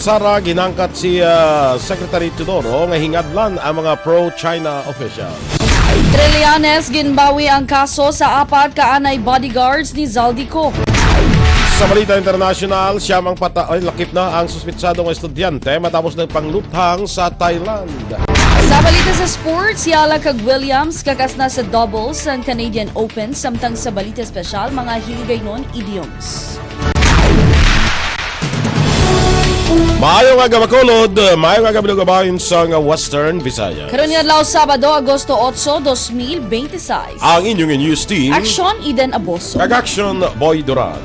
Sara ginangkat si Secretary Teodoro nga hingadlan ang mga pro-China officials. Trillanes ginbawi ang kaso sa apat kaanay bodyguards ni Zaldico. Sa balita international, siyamang lakip na ang suspitsadong estudyante matapos ng pangluthang sa Thailand. Sa balita sa sports, Yala kag Williams kakas na sa doubles ng Canadian Open samtang sa balita special mga hiligay nun idioms. Maayong aga Bacolod, maayong aga binugabahin sa Western Visayas. Karon nga adlaw Sabado, Agosto 8, 2026. Ang inyong news team, Action Eden Aboso. Kag-action Boy Duran.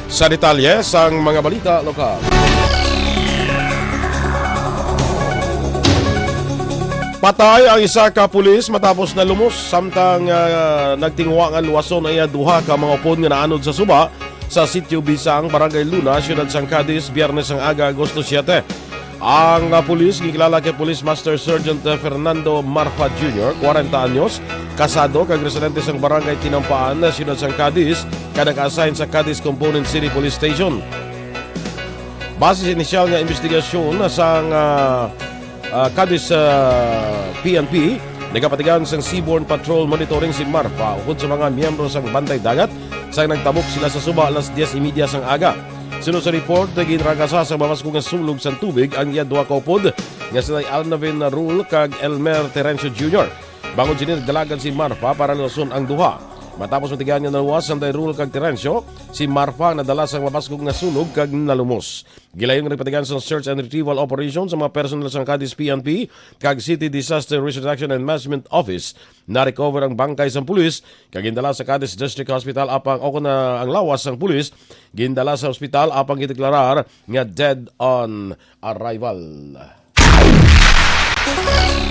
Sa detalye sang mga balita lokal. Patay ang isa ka pulis matapos na lumos samtang nagtingwa ang luwason ay duha ka mga upon nga naanod sa suba sa Sitio Bisang, Barangay Luna, Siyudad San Cadiz, Biyernes ang aga, Agosto 7. Ang pulis, gikilala kay Police Master Sergeant Fernando Marfa Jr., 40 anyos, kasado, kag residente sa Barangay Tinampaan, Siyudad San Cadiz, nag-assign sa Cadiz Component City Police Station. Base sa inisyal nga investigasyon sa Cadiz PNP, nagapatigan sa Seaborne Patrol Monitoring si Marfa ukod sa mga miyembro sa Bantay Dagat sa nagtabok sila sa suba alas 10:30 sang aga. Sunod sa report, ginragasa sa mamaskong sulog sa tubig ang iya duha ka upod nga sila Alnavin Rule kag Elmer Terencio Jr. Bangod sini dalagan si Marfa para luson ang duha. Matapos matigaan nga naluwas ang Rule kag Terencio, si Marfa nadala sa mamaskong sulog kag nalumos. Gilayong nagpatigan sa search and retrieval operation sa mga personal sa Cadiz PNP kag City Disaster Risk Reduction and Management Office. Na-recover ang bangkay sa pulis kag gindala sa Cadiz District Hospital apang ang lawas ng pulis gindala sa ospital apang gideklarar nga dead on arrival.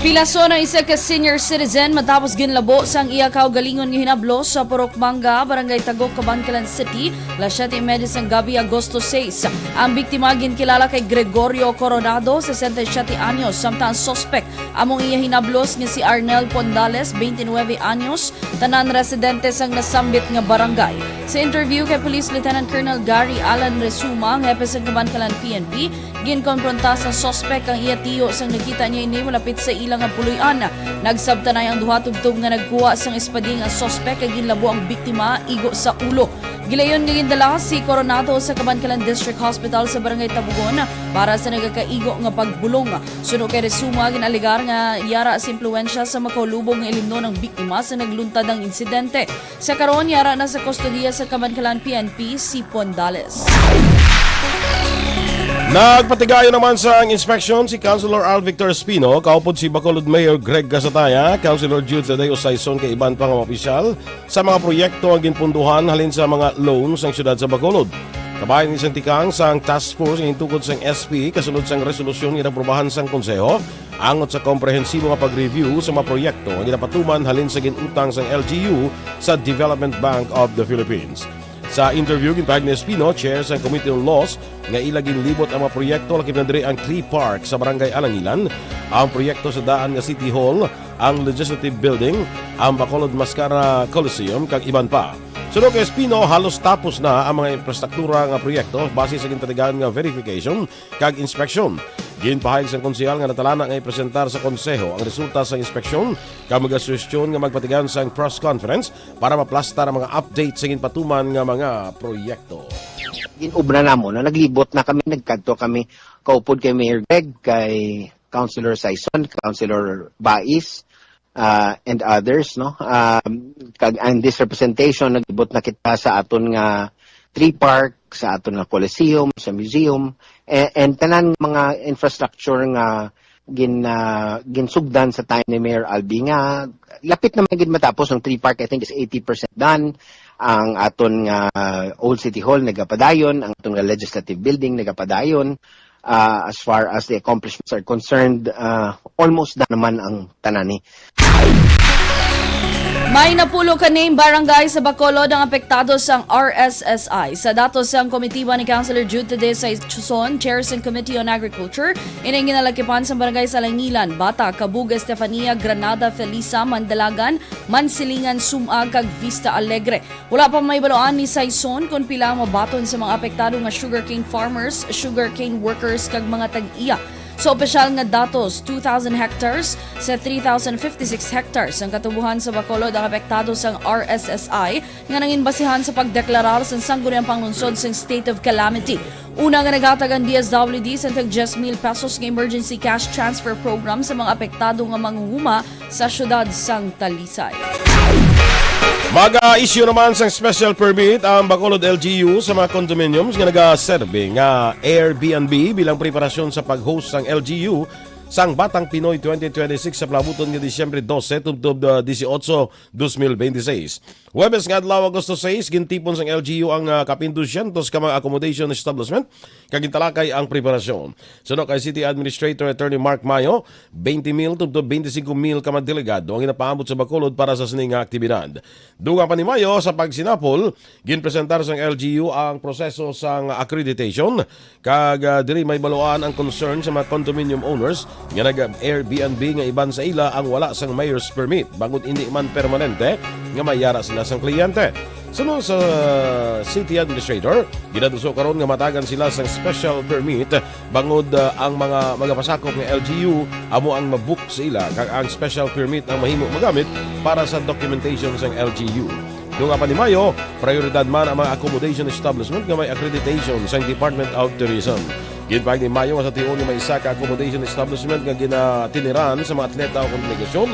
Pilaso ng isa ka senior citizen matapos ginlabo sang iya kaugalingon nga hinablo sa Purok Manga, Barangay Tagok, Cabancalan City, alas 7:30 sang gabi, Agosto 6. Ang biktima ginkilala kay Gregorio Coronado, 67 anyos, samtang suspect among iya hinablos nga si Arnel Pondales, 29 anyos, tanan residente sang nasambit nga barangay. Sa interview kay Police Lieutenant Colonel Gary Alan Resuma, ang hepe sang Cabancalan PNP, ginkonfronta sa suspect ang iya tiyo sang nakita niya ini malapit sa ilang nga puloy-an. Nagsabtanay ang duha tugtog nga nagkuha sang espading ang suspect kay ginlabo ang biktima igo sa ulo. Gilayon nga gindala si Coronado sa Cabancalan District Hospital sa Barangay Tabugon para sa nagakaigo nga pagbulong. Suno kay Resuma, ginaligar nga yara sa impluensya sa makaulubong nga ilimno ng biktima sa nagluntad ang insidente. Sa karon yara na sa kustodiya sa Cabancalan PNP si Pondales. Nagpatigayo naman sa inspeksyon si Councilor Al Victor Espino, kaupod si Bacolod Mayor Greg Gasataya, Councilor Jude Tadeo Saison kay iban pang mga opisyal sa mga proyekto ang ginpunduhan halin sa mga loans ng siyudad sa Bacolod. Kabayan ni Santikang sang task force ng intukod sang SP kasunod sang resolusyon nga naprobahan sang konseho angot sa komprehensibo nga pag-review sa mga proyekto nga ginapatuman halin sa ginutang sang LGU sa Development Bank of the Philippines. Sa interview, ginpahag ni Espino, chair sa Committee on Laws, nga ilaging libot ang mga proyekto lakip na diri ang Tree Park sa Barangay Alangilan, ang proyekto sa daan nga City Hall, ang Legislative Building, ang Bacolod Mascara Coliseum, kag iban pa. Sunod kay Espino, halos tapos na ang mga infrastruktura nga proyekto base sa gintatigaan nga verification kag inspection. Ginpahayag sa konsehal nga natalana nga ipresentar sa konseho ang resulta sa inspeksyon kag magasuwestyon nga magpatigan sa press conference para maplastar ang mga update sa ginpatuman nga mga proyekto. Ginubra na mo na naglibot na kami, nagkadto kami kaupod kay Mayor Greg, kay Councilor Saison, Councilor Bais, and others, no. Kag ang this representation naglibot na kita sa aton nga Tree Park, sa aton nga Coliseum, sa museum, and tanan mga infrastructure nga ginsugdan sa time ni Mayor Albi nga lapit na gid matapos ang Tree Park. I think is 80% done. Ang aton nga Old City Hall nagapadayon, ang aton nga Legislative Building nagapadayon. As far as the accomplishments are concerned, almost done naman ang tanani. May napulo kaning barangay sa Bacolod ang apektado sang RSSI. Sa datos sang komitiba ni Councilor Jude Tedesay Chuson, Chairperson Committee on Agriculture, ining ginalakipan sa barangay Salangilan, Bata, Kabuga, Estefania, Granada, Felisa, Mandalagan, Mansilingan, Sumag, kag Vista Alegre. Wala pa may baloan ni Saison kung pila ang mabaton sa mga apektado nga sugarcane farmers, sugarcane workers, kag mga tag-iya. Sa opisyal nga datos, 2,000 hectares sa 3,056 hectares ang katubuhan sa Bacolod ang apektado sa RSSI nga nangin basihan sa pagdeklarar sa sangguniang panglungsod sa state of calamity. Una nga naghatag ang DSWD sa tag 10,000 pesos nga emergency cash transfer program sa mga apektado nga manguhuma sa syudad sang Talisay. Mag-issue naman sang special permit ang Bacolod LGU sa mga condominiums nga nagaserbe nga Airbnb bilang preparasyon sa pag-host sang LGU sang Batang Pinoy 2026 sa palabuton nga Disyembre 12 tubtob 18, 2026. Huwebes nga adlaw Agosto 6 gintipon sang LGU ang kapindusyang ka mga accommodation establishment kagintalakay ang preparasyon. Suno kay City Administrator Attorney Mark Mayo, 20,000 tubtob 25,000 ka mga delegado ang ginapaambot sa Bacolod para sa sining nga aktibidad. Dugang pa ni Mayo sa pagsinapol, ginpresentar sang LGU ang proseso sang accreditation kag diri may baluan ang concern sa mga condominium owners nga nag-Airbnb nga iban sa ila ang wala sang mayor's permit bangod hindi man permanente nga mayara sila sang kliyente. Sunod sa City Administrator, ginaduso karon nga matagan sila sang special permit bangod ang mga magapasakop nga LGU amo ang mabook sa ila kag ang special permit ang mahimo magamit para sa documentation sang LGU. Doon pa ni Mayo, prioridad man ang mga accommodation establishment nga may accreditation sa Department of Tourism. Ginpag ni Mayo nga sa tiyon nga may isa ka accommodation establishment nga ginatiniran sa mga atleta o kongregasyon.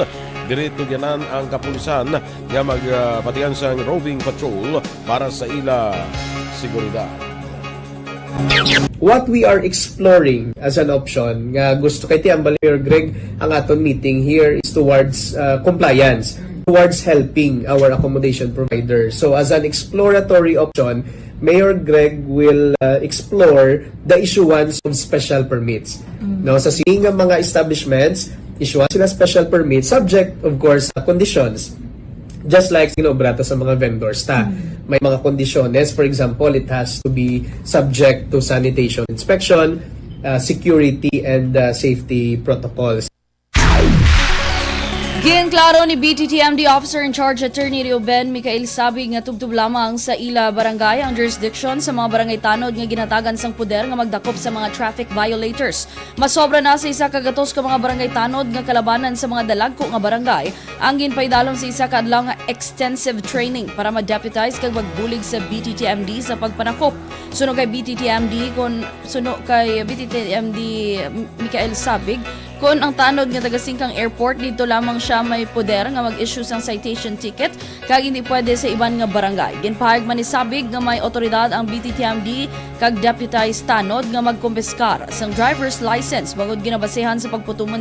Dirito ganan ang kapulisan nga magpatian sa roving patrol para sa ila seguridad. What we are exploring as an option nga gusto kay Tiang Mayor Greg ang aton meeting here is towards compliance, towards helping our accommodation providers. So as an exploratory option, Mayor Greg will explore the issuance of special permits. No, sa singa mga establishments, issuance sila special permits subject of course sa conditions. Just like sinobrata sa mga vendors may mga kondisyones. For example, it has to be subject to sanitation inspection, security and safety protocols. Ginklaro ni BTTMD Officer in Charge Attorney Reuben Micael Sabig nga tubtub lamang sa ila barangay ang jurisdiction sa mga barangay tanod nga ginatagan sang puder nga magdakop sa mga traffic violators. Masobra na sa isa kagatos ka mga barangay tanod nga kalabanan sa mga dalagko nga barangay ang ginpaydalom sa isa ka adlaw nga extensive training para ma-deputize kag magbulig sa BTTMD sa pagpanakop. Suno kay BTTMD Micael Sabig kung ang tanod nga taga-Singkang Airport dito lamang siya may poder nga mag-issue sang citation ticket kag hindi pwede sa iban nga barangay. Ginpahayag man ni Sabig nga may otoridad ang BTTMD kag deputized tanod nga magkumpiskar sang driver's license bangod ginabasehan sa pagpatuman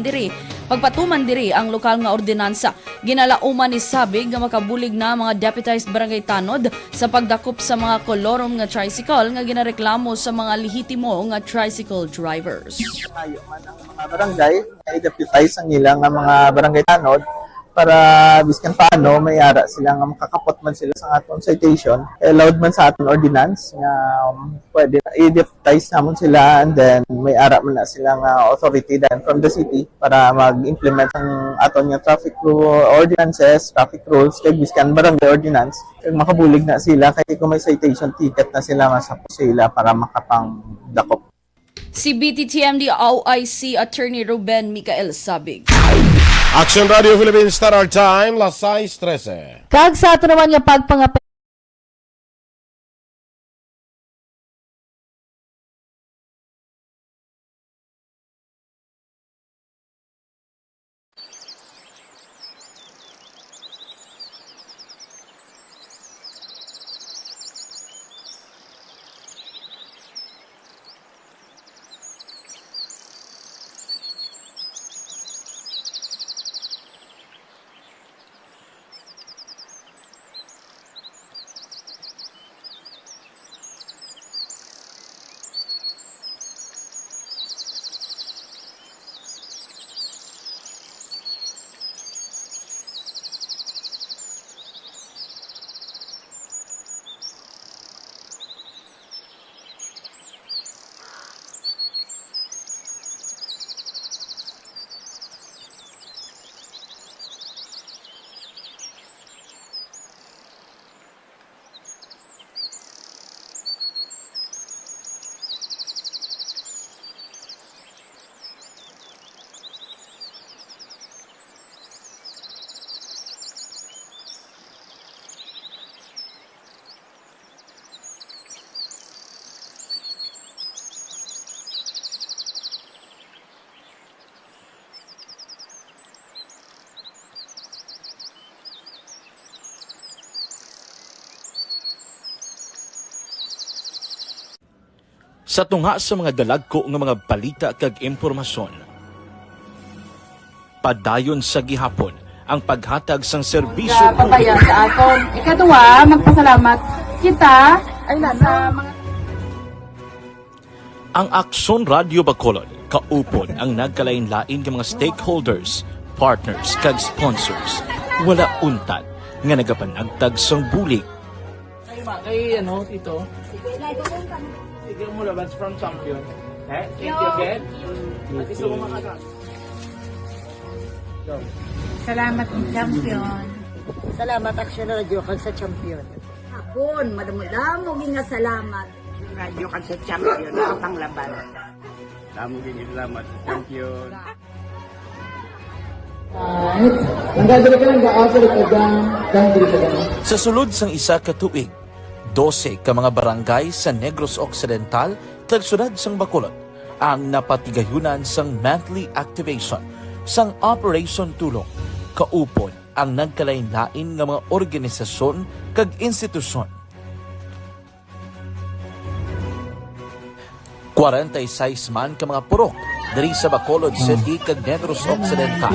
diri ang lokal nga ordinansa. Ginalauman ni Sabig nga makabulig na mga deputized barangay tanod sa pagdakop sa mga kolorom nga tricycle nga ginareklamo sa mga lehitimo nga tricycle drivers. Mayo man ang mga barangay i-deputize ang ilang mga barangay tanod para biskan paano may ara sila nga makakapot man sila sa aton citation allowed man sa aton ordinance nga pwede na i-deputize namon sila and then may ara man na sila nga authority then from the city para mag-implement ang aton nga traffic ordinances, traffic rules kay biskan barangay ordinance kag makabulig na sila kay kung may citation ticket na sila masapos sila para makapang dakop. Si BTTMD OIC Attorney Reuben Micael Sabig. Action Radio Philippines Star Our Time, las 6:13. Kag sa ato naman nga pagpangapit Sa tunga sa mga dalagko nga mga balita kag impormasyon, padayon sa gihapon ang paghatag sang serbisyo pabayan sa aton. Ikaduha, magpasalamat kita sa mga ang Aksyon Radio Bacolod kaupon ang nagkalain-lain ng mga stakeholders, partners kag sponsors. Wala untad nga nagapanagtag sang bulig. Kay ano, Tito? Sige mo labas from champion. Thank you again. At isa mo makaka. Salamat ng champion. Salamat Aksyon Radio kag sa champion. Hapon, madamo nga salamat. Radio kag sa champion ang panglaban. Damo din salamat sa champion. Sa sulod sang isa ka tuig, 12 ka mga barangay sa Negros Occidental kag syudad sang Bacolod ang napatigayunan sang monthly activation sang Operation Tulong. Kaupon ang nagkalain-lain nga mga organisasyon kag institusyon. 46 man ka mga purok diri sa Bacolod City kag Negros Occidental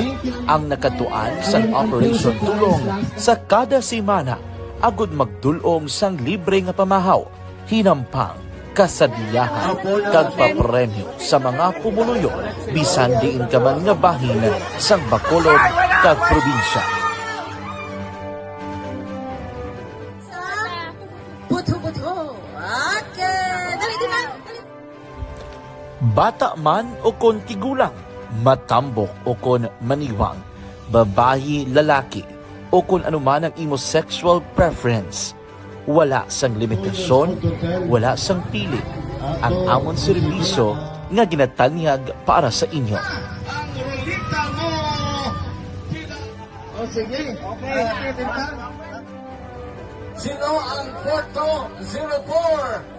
ang nakatuan sang Operation Tulong sa kada semana agud magdulong sang libre nga pamahaw, hinampang, kasadyahan kag papremyo sa mga pumuluyo bisan diin ka man nga bahin sang Bacolod kag probinsya. Buto-buto. Okay. Dali. Bata man o kon tigulang, matambok o kon maniwang, babayi, lalaki, o kung anuman ang imo sexual preference. Wala sang limitasyon, wala sang pili. Ang amon serbisyo nga ginatanyag para sa inyo. Sino ang Porto 04?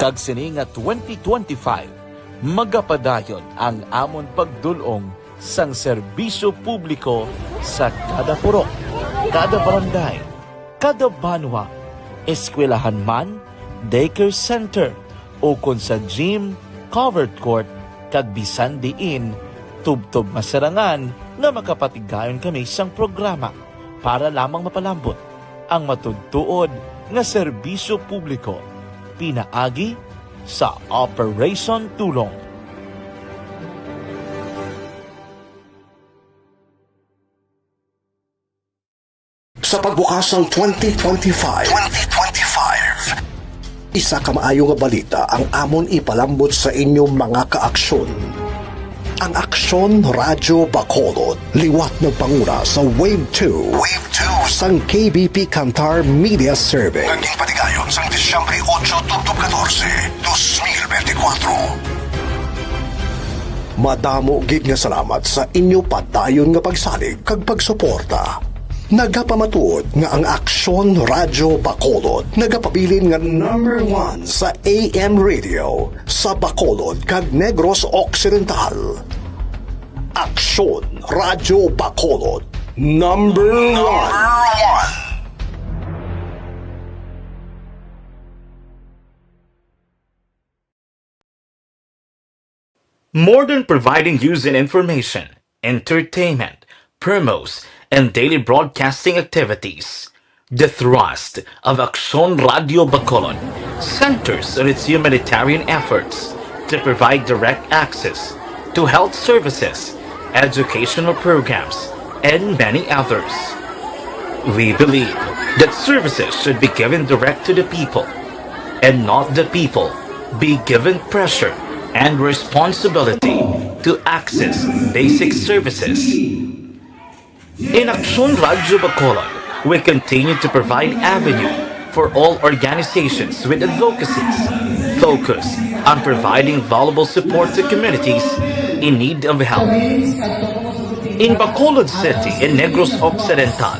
Kag sini nga 2025, magapadayon ang amon pagdulong sang serbisyo publiko sa kada purok, kada barangay, kada banwa, eskwelahan man, daycare center, o kung sa gym, covered court, kag bisan diin, tubtob masarangan na makapatigayon kami sang programa para lamang mapalambot ang matudtuod nga serbisyo publiko pinaagi sa Operation Tulong. Sa pagbukas ng 2025, isa ka maayo nga balita ang amon ipalambot sa inyong mga kaaksyon. Ang Aksyon Radio Bacolod, liwat ng panguna sa Wave 2. Wave 2 sang KBP Kantar Media Survey. Naging patigayon sang Disyembre 8, 2014, 2024. Madamo gid nga salamat sa inyo padayon nga pagsalig kag pagsuporta. Nagapamatuod nga ang Aksyon Radio Bacolod nagapabilin nga number 1 sa AM radio sa Bacolod kag Negros Occidental. Aksyon Radio Bacolod number 1. More than providing news and information, entertainment, promos, and daily broadcasting activities, the thrust of Aksyon Radio Bacolod centers on its humanitarian efforts to provide direct access to health services, educational programs, and many others. We believe that services should be given direct to the people, and not the people be given pressure and responsibility to access basic services. In Aksyon Radio Bacolod, we continue to provide avenue for all organizations with advocacies focused on providing valuable support to communities in need of help. In Bacolod City and Negros Occidental,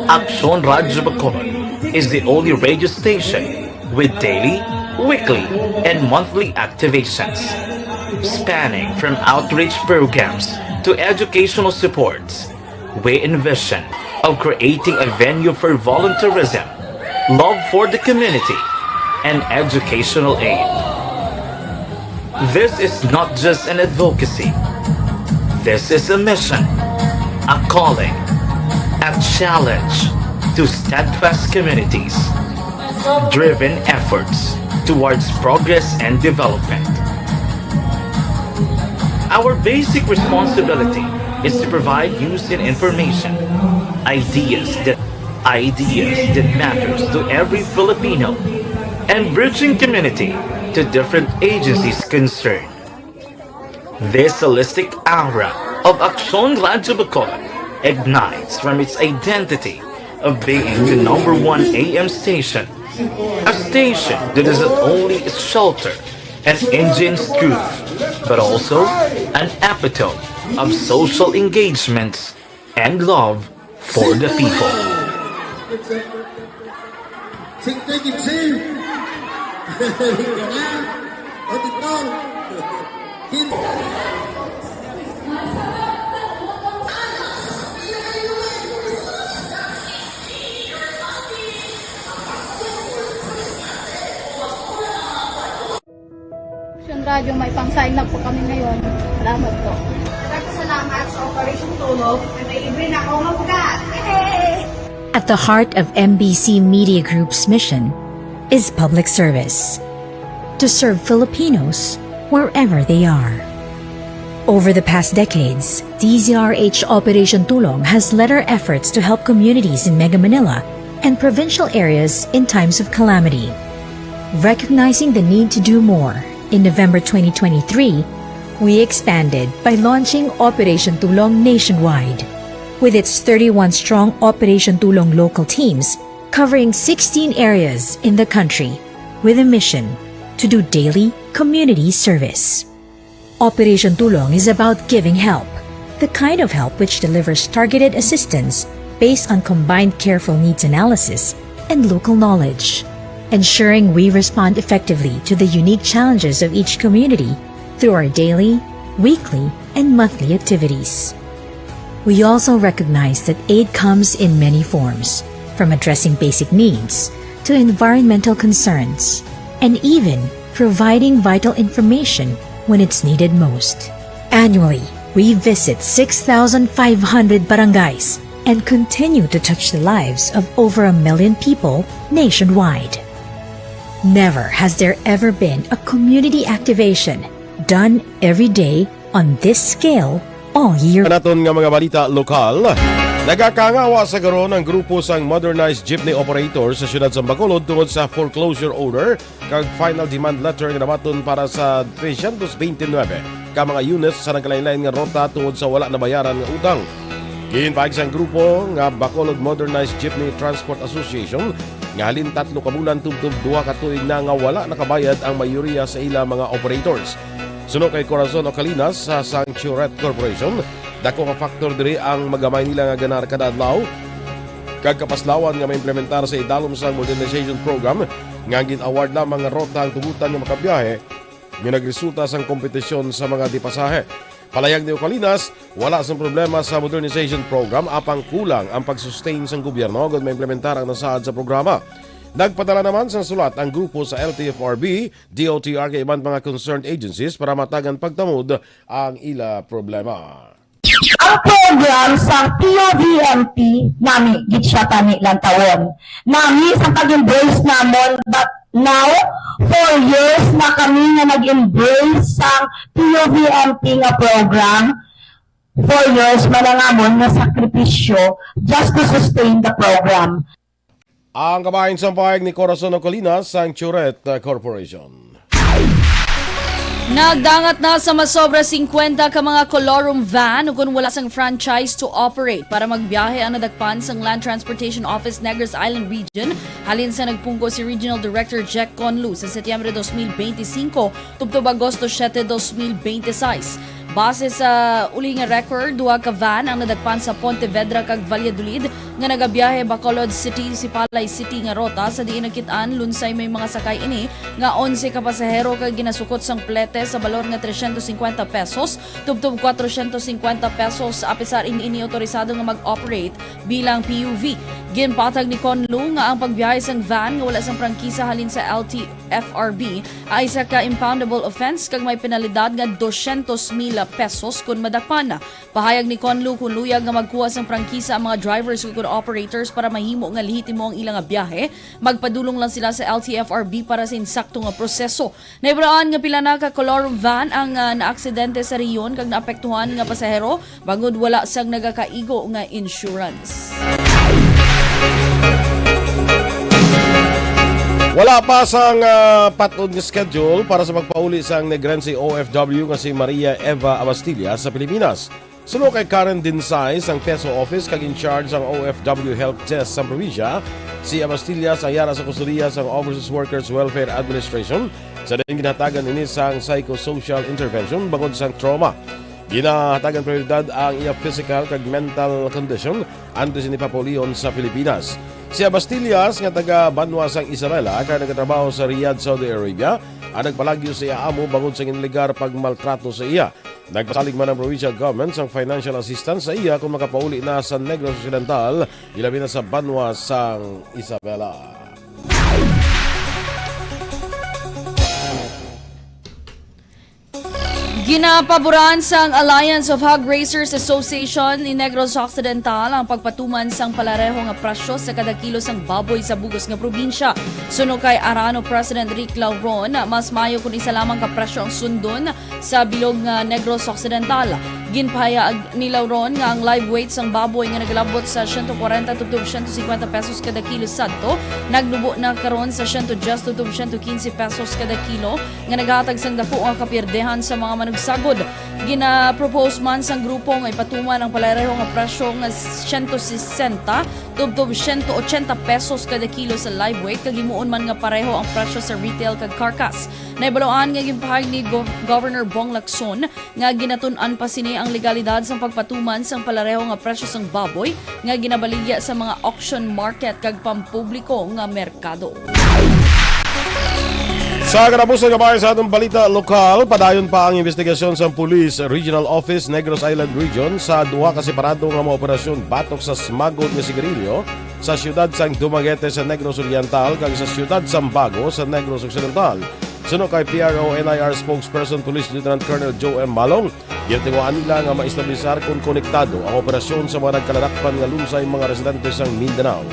Aksyon Radio Bacolod is the only radio station with daily, weekly, and monthly activations, spanning from outreach programs to educational supports. We envision of creating a venue for volunteerism, love for the community, and educational aid. This is not just an advocacy. This is a mission, a calling, a challenge to steadfast communities, driven efforts towards progress and development. Our basic responsibility is to provide news and information, ideas that matters to every Filipino, and bridging community to different agencies concerned. This holistic aura of Aksyon Radyo Bacolod ignites from its identity of being the #1 AM station, a station that is not only a shelter and engine's truth, but also an epitome of social engagements and love for the people. Action Radio, may pang-sign up po kami ngayon. Salamat po. Salamat sa Operation Tulog. May libre na ako magbukas. At the heart of MBC Media Group's mission is public service. To serve Filipinos wherever they are. Over the past decades, DZRH Operation Tulong has led our efforts to help communities in Mega Manila and provincial areas in times of calamity. Recognizing the need to do more, in November 2023, we expanded by launching Operation Tulong nationwide. With its 31-strong Operation Tulong local teams covering 16 areas in the country with a mission to do daily community service. Operation Tulong is about giving help, the kind of help which delivers targeted assistance based on combined careful needs analysis and local knowledge, ensuring we respond effectively to the unique challenges of each community through our daily, weekly, and monthly activities. We also recognize that aid comes in many forms, from addressing basic needs to environmental concerns, and even providing vital information when it's needed most. Annually, we visit 6,500 barangays and continue to touch the lives of over 1 million people nationwide. Never has there ever been a community activation done every day on this scale all year. Naton nga mga balita lokal, nagakangawa sa karon ang grupo sang modernized jeepney operator sa siyudad sa Bacolod tungod sa foreclosure order kag final demand letter nga nabaton para sa 329 ka mga units sa nagkalain-lain nga rota tungod sa wala na bayaran nga utang. Ginpaig sang grupo nga Bacolod Modernized Jeepney Transport Association nga halin 3 ka bulan tubtob 2 ka tuig na nga wala nakabayad ang mayoriya sa ila mga operators. Suno kay Corazon Ocalinas sa Sancturet Corporation, dako nga factor diri ang magamay nila nga ganar kada adlaw kag kapaslawan nga maimplementar sa idalom sa modernization program nga gin-award na mga rota ang tugutan nga makabiyahe nga nagresulta sang kompetisyon sa mga dipasahe. Palayag ni Ocalinas, wala sang problema sa modernization program apang kulang ang pag-sustain sang gobyerno gud maimplementar ang nasaad sa programa. Nagpadala naman sa sulat ang grupo sa LTFRB, DOTR kay ibang mga concerned agencies para matagan pagtamod ang ila problema. Ang program sa POVMP nami gid siya tani lang tawon. Nami sa pag-embrace namon, but now 4 years na kami nga nag-embrace sa POVMP nga program. 4 years manangamon nga sakripisyo just to sustain the program. Ang kabahin sa pahayag ni Corazon Ocalinas sa Sancturet Corporation. Nagdangat na sa masobra 50 ka mga colorum van kung wala sang franchise to operate para magbiyahe ang nadagpan sang Land Transportation Office Negros Island Region halin sa nagpungko si Regional Director Jack Conlu sa Setyembre 2025 tubtob Agosto 7, 2026. Base sa uli nga record, duha ka van ang nadagpan sa Pontevedra kag Valladolid nga nagabiyahe Bacolod City, Sipalay City nga rota sa diin nakitaan lunsay may mga sakay ini nga 11 ka pasahero kag ginasukot sang plete sa balor nga 350 pesos tubtob 450 pesos apisar ini otorisado nga mag-operate bilang PUV. Ginpatag ni Conlu nga ang pagbiyahe sang van nga wala sang prangkisa halin sa LTFRB ay isa ka impoundable offense kag may penalidad nga 200,000 pesos kung madakpan. Pahayag ni Conlu kung luyag nga magkuha sang prangkisa ang mga drivers ug operators para mahimo nga lehitimo ang ilang nga biyahe, magpadulong lang sila sa LTFRB para sa insakto nga proseso. Naibraan nga pila na ka color van ang naaksidente sa riyon kag naapektuhan nga pasahero bangod wala sang nagakaigo nga insurance. Wala pa sang patod nga schedule para sa pagpauli sang Negrense OFW nga si Maria Eva Abastilla sa Pilipinas. Suno kay Karen Dinsay sang PESO office kag in charge sang OFW Help Desk sa probinsya, si Abastilla sa yara sa kustudiya sang Overseas Workers Welfare Administration sa din ginatagan ini sang psychosocial intervention bangod sang trauma. Ginahatagan prioridad ang iya physical kag mental condition antes ni papulion sa Pilipinas. Si Abastillas nga taga Banwa sang Isabela kay nagatrabaho sa Riyadh, Saudi Arabia, ang nagpalagyo sa iya amo bangod sa inlegar pagmaltrato sa iya. Nagpasalig man ang provincial government sang financial assistance sa iya kung makapauli na sa Negros Occidental, ilabi na sa Banwa sang Isabela. Ginapaboran sang Alliance of Hog Racers Association ni Negros Occidental ang pagpatuman sang palareho nga presyo sa kada kilo sang baboy sa bugos nga probinsya. Suno kay Arano President Rick Lauron, mas mayo kun isa lamang ka presyo ang sundon sa bilog nga Negros Occidental. Ginpahayag ni Lauron nga ang live weight sang baboy nga nagalabot sa 140 to 150 pesos kada kilo sadto, naglubo na karon sa 110 to 115 pesos kada kilo nga naghatag sang dako nga kapirdehan sa mga manugsagod. Gina-propose man sang grupo nga ipatuman ang palareho nga presyo nga 160 tubtob 180 pesos kada kilo sa live weight kag himuon man nga pareho ang presyo sa retail kag carcass. Naibaloan nga ginpahayag ni Governor Bong Lacson nga ginatun-an pa sini ang legalidad sang pagpatuman sang palareho nga presyo sang baboy nga ginabaligya sa mga auction market kag pampubliko nga merkado. Sa kanapusan nga bahay sa atong balita lokal, padayon pa ang investigasyon sa Police Regional Office Negros Island Region sa duha ka separado nga mga operasyon batok sa smagot nga sigarilyo sa siyudad sang Dumaguete sa Negros Oriental kag sa siyudad Sambago sa Negros Occidental. Suno kay PRO-NIR spokesperson Police Lieutenant Colonel Joe M. Malong, ginatiwaan nila nga maestablisar kung konektado ang operasyon sa mga nagkalarakpan nga lunsay mga residente sang Mindanao.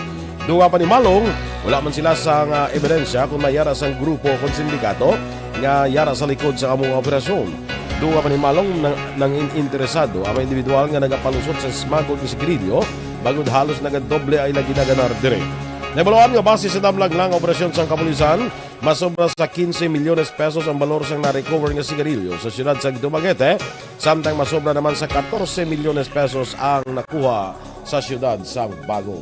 Duwa pa ni Malong, wala man sila sa ebidensya kung mayara sang grupo o sindikato nga yara sa likod sa among operasyon. Duwa pa ni Malong nang interesado ang mga individual nga nagapalusot sa smagot ni sigarilyo bagod halos nagadoble ay lagi naganar dire. Nabaluan nga base sa damlag lang operasyon sang kapulisan, masobra sa 15 milyones pesos ang balor sang na-recover nga sigarilyo sa siyudad sang Dumaguete, samtang masobra naman sa 14 milyones pesos ang nakuha sa siyudad sang Bago.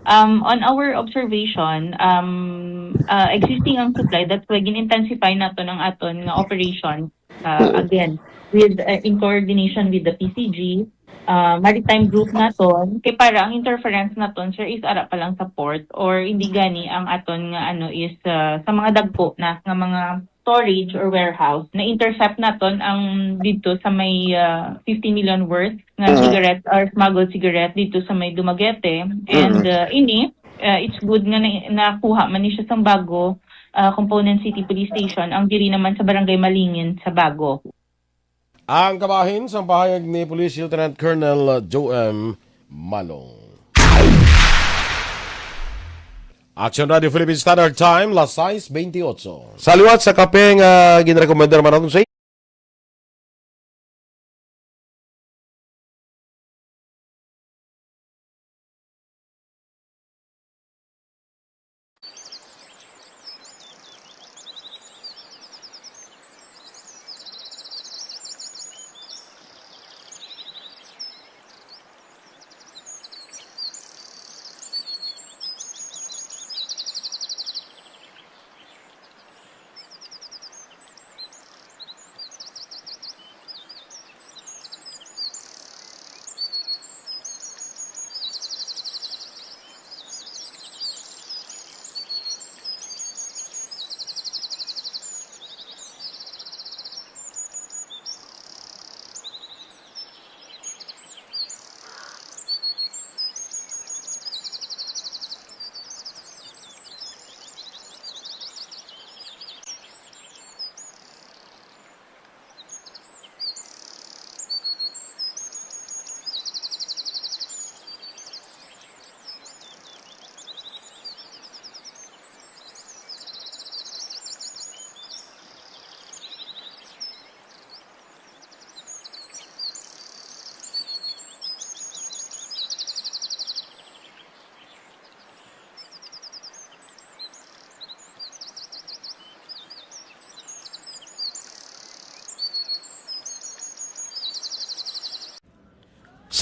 On our observation, existing ang supply, that's why gin-intensify nato ng aton nga operation again with in coordination with the PCG, maritime group naton kay para ang interference naton sir is ara pa lang sa port or hindi gani ang aton nga ano is sa mga dagko na nga mga storage or warehouse na intercept naton ang dito sa may 50 million worth nga cigarette or smuggled cigarette dito sa may Dumaguete and it's good nga nakuha man ni siya sa Bago Component City Police Station ang diri naman sa Barangay Malingin sa Bago. Ang kabahin sa pahayag ni Police Lieutenant Colonel Joe M. Malong. Action Radio Philippine Standard Time, las 6:28. Saliwat sa kape nga ginrekomendar man natin sa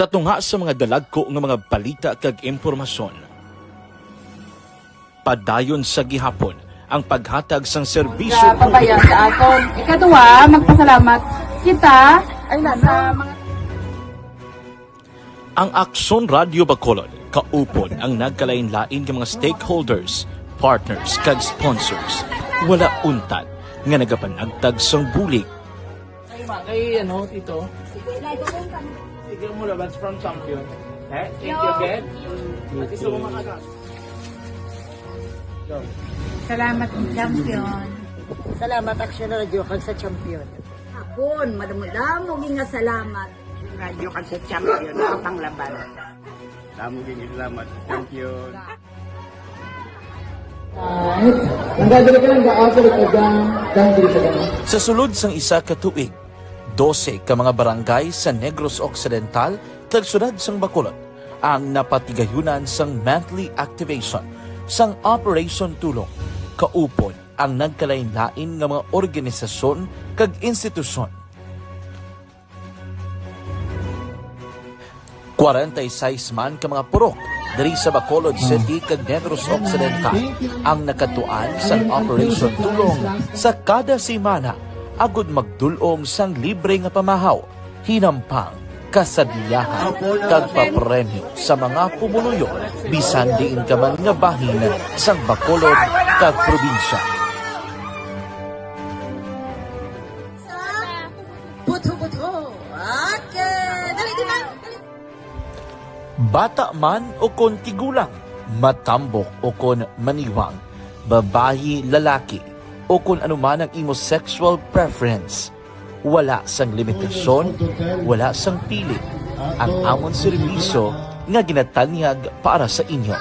sa tunga sa mga dalagko nga mga balita kag impormasyon. Padayon sa gihapon ang paghatag sang serbisyo Pabayan sa aton. Ikaduha, magpasalamat kita sa mga ang Aksyon Radio Bacolod kaupon ang nagkalain-lain ng mga stakeholders, partners kag sponsors. Wala untad nga nagapanagtag sang bulig. Kay Tito. Sige mo labas from champion. Thank you, Ken. At gusto mo makakas. Salamat champion. Salamat Aksyon Radio kag sa champion. Hapon, madamo nga salamat. Radio kag sa champion, nakapanglaban. Sa sulod sang isa ka tuig, 12 ka mga barangay sa Negros Occidental kag syudad sang Bacolod ang napatigayunan sang monthly activation sang Operation Tulong. Kaupon ang nagkalain-lain nga mga organisasyon kag institusyon. 46 man ka mga purok diri sa Bacolod City kag Negros Occidental ang nakatuan sang Operation Tulong sa kada semana agud magdulong sang libre nga pamahaw, hinampang, kasadlahan kag papremyo sa mga pumuluyo bisan diin ka man nga bahin sang Bacolod kag probinsya. Buto-buto. Okay. Dali. Bata man o kon tigulang, matambok o kon maniwang, babayi, lalaki, o kung anuman ang imo sexual preference. Wala sang limitasyon, wala sang pili. Ang amon serbisyo nga ginatanyag para sa inyo.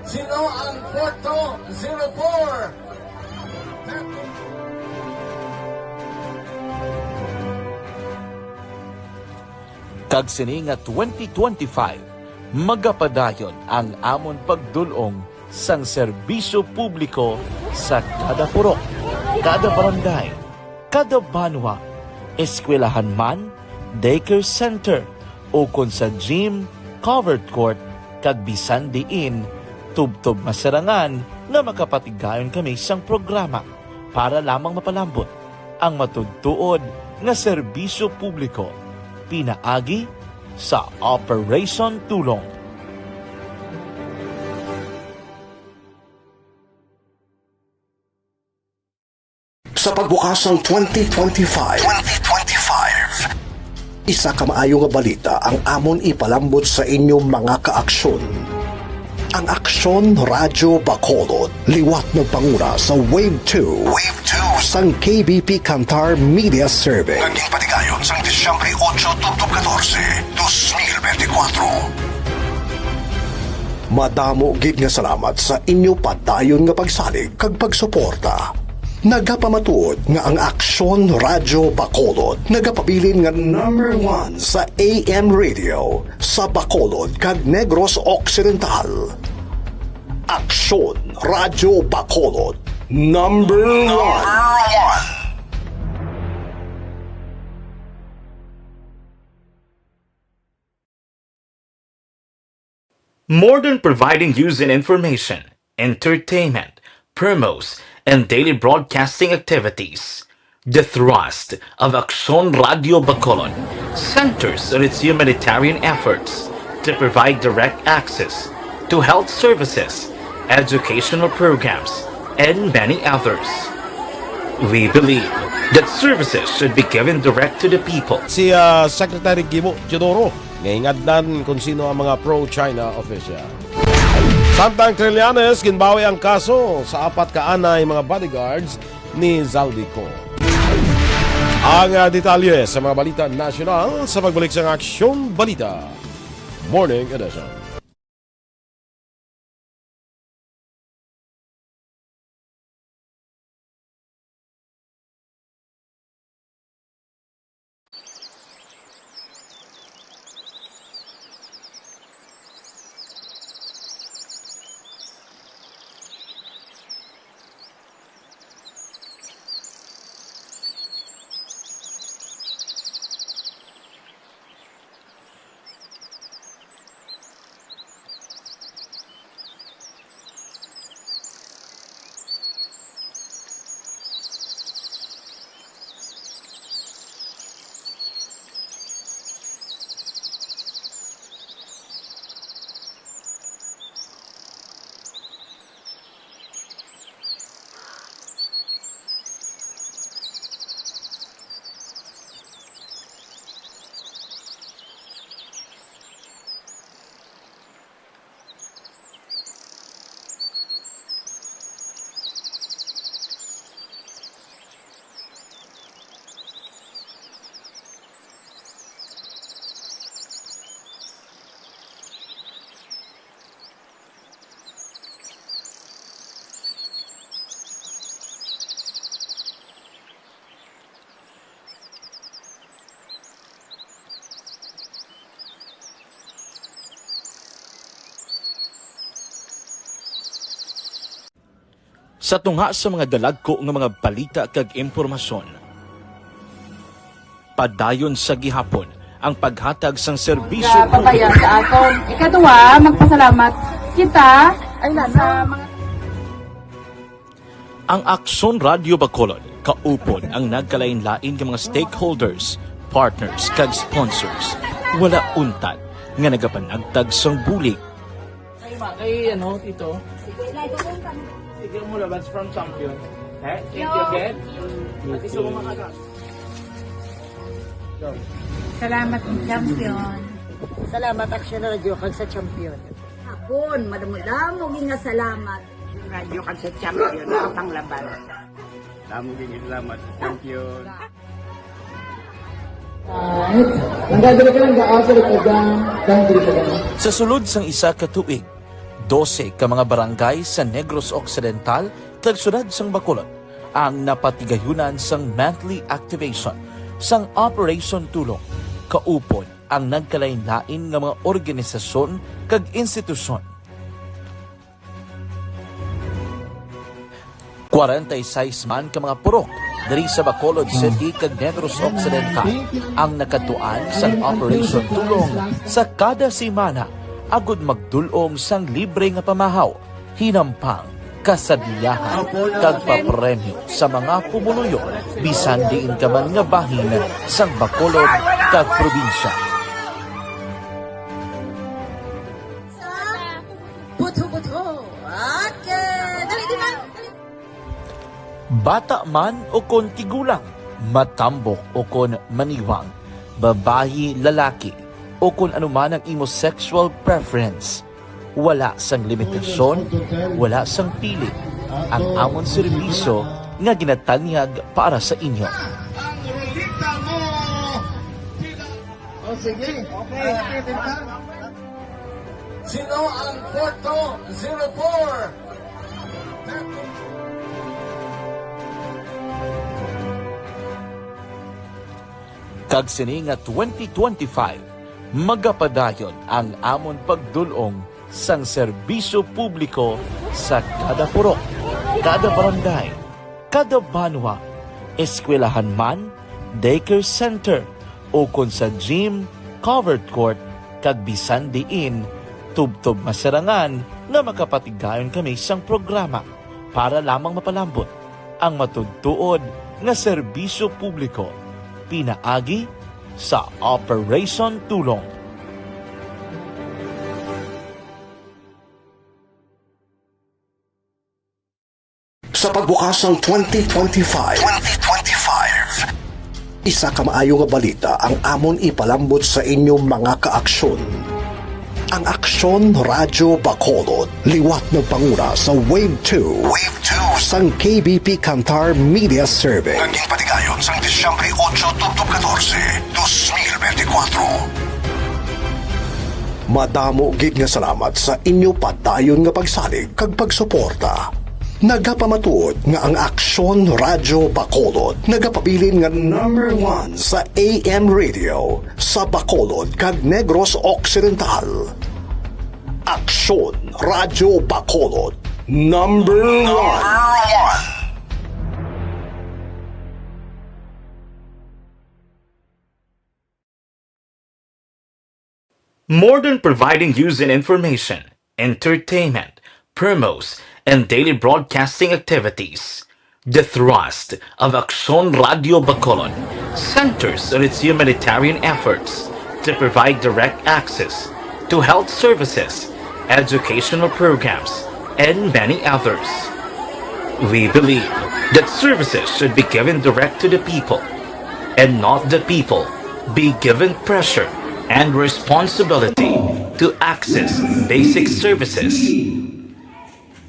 Sino ang Porto 04? Kag sini nga 2025, magapadayon ang amon pagdulong sang serbisyo publiko sa kada purok, kada barangay, kada banwa, eskwelahan man, daycare center, o kung sa gym, covered court, kag bisan diin, tubtob masarangan na makapatigayon kami sang programa para lamang mapalambot ang matudtuod nga serbisyo publiko pinaagi sa Operation Tulong. Sa pagbukasang 2025, isa ka maayo nga balita ang amon ipalambot sa inyong mga kaaksyon. Ang Aksyon Radyo Bacolod, liwat ng panguna sa Wave 2. Wave 2 sang KBP Kantar Media Survey. Naging patigayon sang Disyembre 8, 2014, 2024. Madamo gid nga salamat sa inyo padayon nga pagsalig kag pagsuporta. Nagapamatuod nga ang Aksyon Radyo Bacolod nagapabilin nga number 1 sa AM radio sa Bacolod kag Negros Occidental. Aksyon Radyo Bacolod number 1. More than providing news and information, entertainment, promos, and daily broadcasting activities, the thrust of Aksyon Radio Bacolod centers on its humanitarian efforts to provide direct access to health services, educational programs, and many others. We believe that services should be given direct to the people. Si Secretary Gibo Teodoro ngaingad kung sino ang mga pro-China official. Samtang Trillanes, ginbawi ang kaso sa 4 kaanay mga bodyguards ni Zaldico. Ang detalye sa mga balita nasyonal sa pagbalik sa Aksyon Balita Morning Edition. sa tunga sa mga dalagko nga mga balita kag impormasyon. Padayon sa gihapon ang paghatag sang serbisyo Pabayan sa aton. Ikaduha, magpasalamat kita sa mga ang Aksyon Radio Bacolod kaupon ang nagkalain-lain ng mga stakeholders, partners kag sponsors. Wala untad nga nagapanagtag sang bulig. Kay tito. Sige mo labas from champion. Thank you, Ken. At iso mo mga Salamat ng champion. Salamat Aksyon Radio kag sa champion. Hapon, madamo nga salamat. Radio kag sa champion, ako panglaban. Damo din salamat sa champion. Sa sulod sang isa ka tuig, 12 ka mga barangay sa Negros Occidental kag syudad sang Bacolod ang napatigayunan sang monthly activation sang Operation Tulong. Kaupon ang nagkalain-lain nga mga organisasyon kag institusyon. 46 man ka mga purok diri sa Bacolod City kag Negros Occidental ang nakatuan sang Operation Tulong sa kada semana agud magdulong sang libre nga pamahaw, hinampang, kasadlahan kag papremyo sa mga pumuluyo bisan diin ka man nga bahin sang Bacolod kag probinsya. Buto-buto. Okay. Dali. Bata man o kon tigulang, matambok o kon maniwang, babayi, lalaki, o kung anuman ang imo sexual preference. Wala sang limitasyon, wala sang pili. Ang amon serbisyo nga ginatanyag para sa inyo. Sino ang Porto 04? Kag sini nga 2025, magapadayon ang amon pagdulong sang serbisyo publiko sa kada purok, kada barangay, kada banwa, eskwelahan man, daycare center, o kung sa gym, covered court, kag bisan diin, tubtob masarangan na makapatigayon kami sang programa para lamang mapalambot ang matudtuod nga serbisyo publiko pinaagi sa Operation Tulong. Sa pagbukas ng 2025, isa ka maayo nga balita ang amon ipalambot sa inyong mga kaaksyon. Ang Aksyon Radyo Bacolod, liwat ng panguna sa Wave 2. Wave 2 sang KBP Kantar Media Survey. Naging patigayon sang Disyembre 8, 2024. Madamo gid nga salamat sa inyo padayon nga pagsalig kag pagsuporta. Nagapamatuod nga ang Aksyon Radyo Bacolod nagapabilin nga number 1 sa AM radio sa Bacolod kag Negros Occidental. Aksyon Radyo Bacolod number 1. More than providing news and information, entertainment, promos, and daily broadcasting activities, the thrust of Aksyon Radio Bacolod centers on its humanitarian efforts to provide direct access to health services, educational programs, and many others. We believe that services should be given direct to the people, and not the people be given pressure and responsibility to access basic services.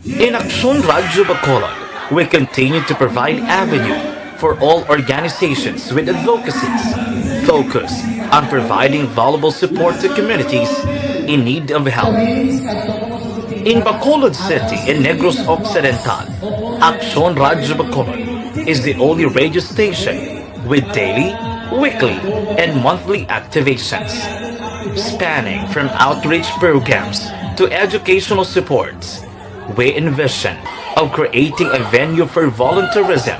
In Aksyon Radio Bacolod, we continue to provide avenue for all organizations with advocacies focused on providing valuable support to communities in need of help. In Bacolod City and Negros Occidental, Aksyon Radio Bacolod is the only radio station with daily, weekly, and monthly activations, spanning from outreach programs to educational supports. We envision of creating a venue for volunteerism,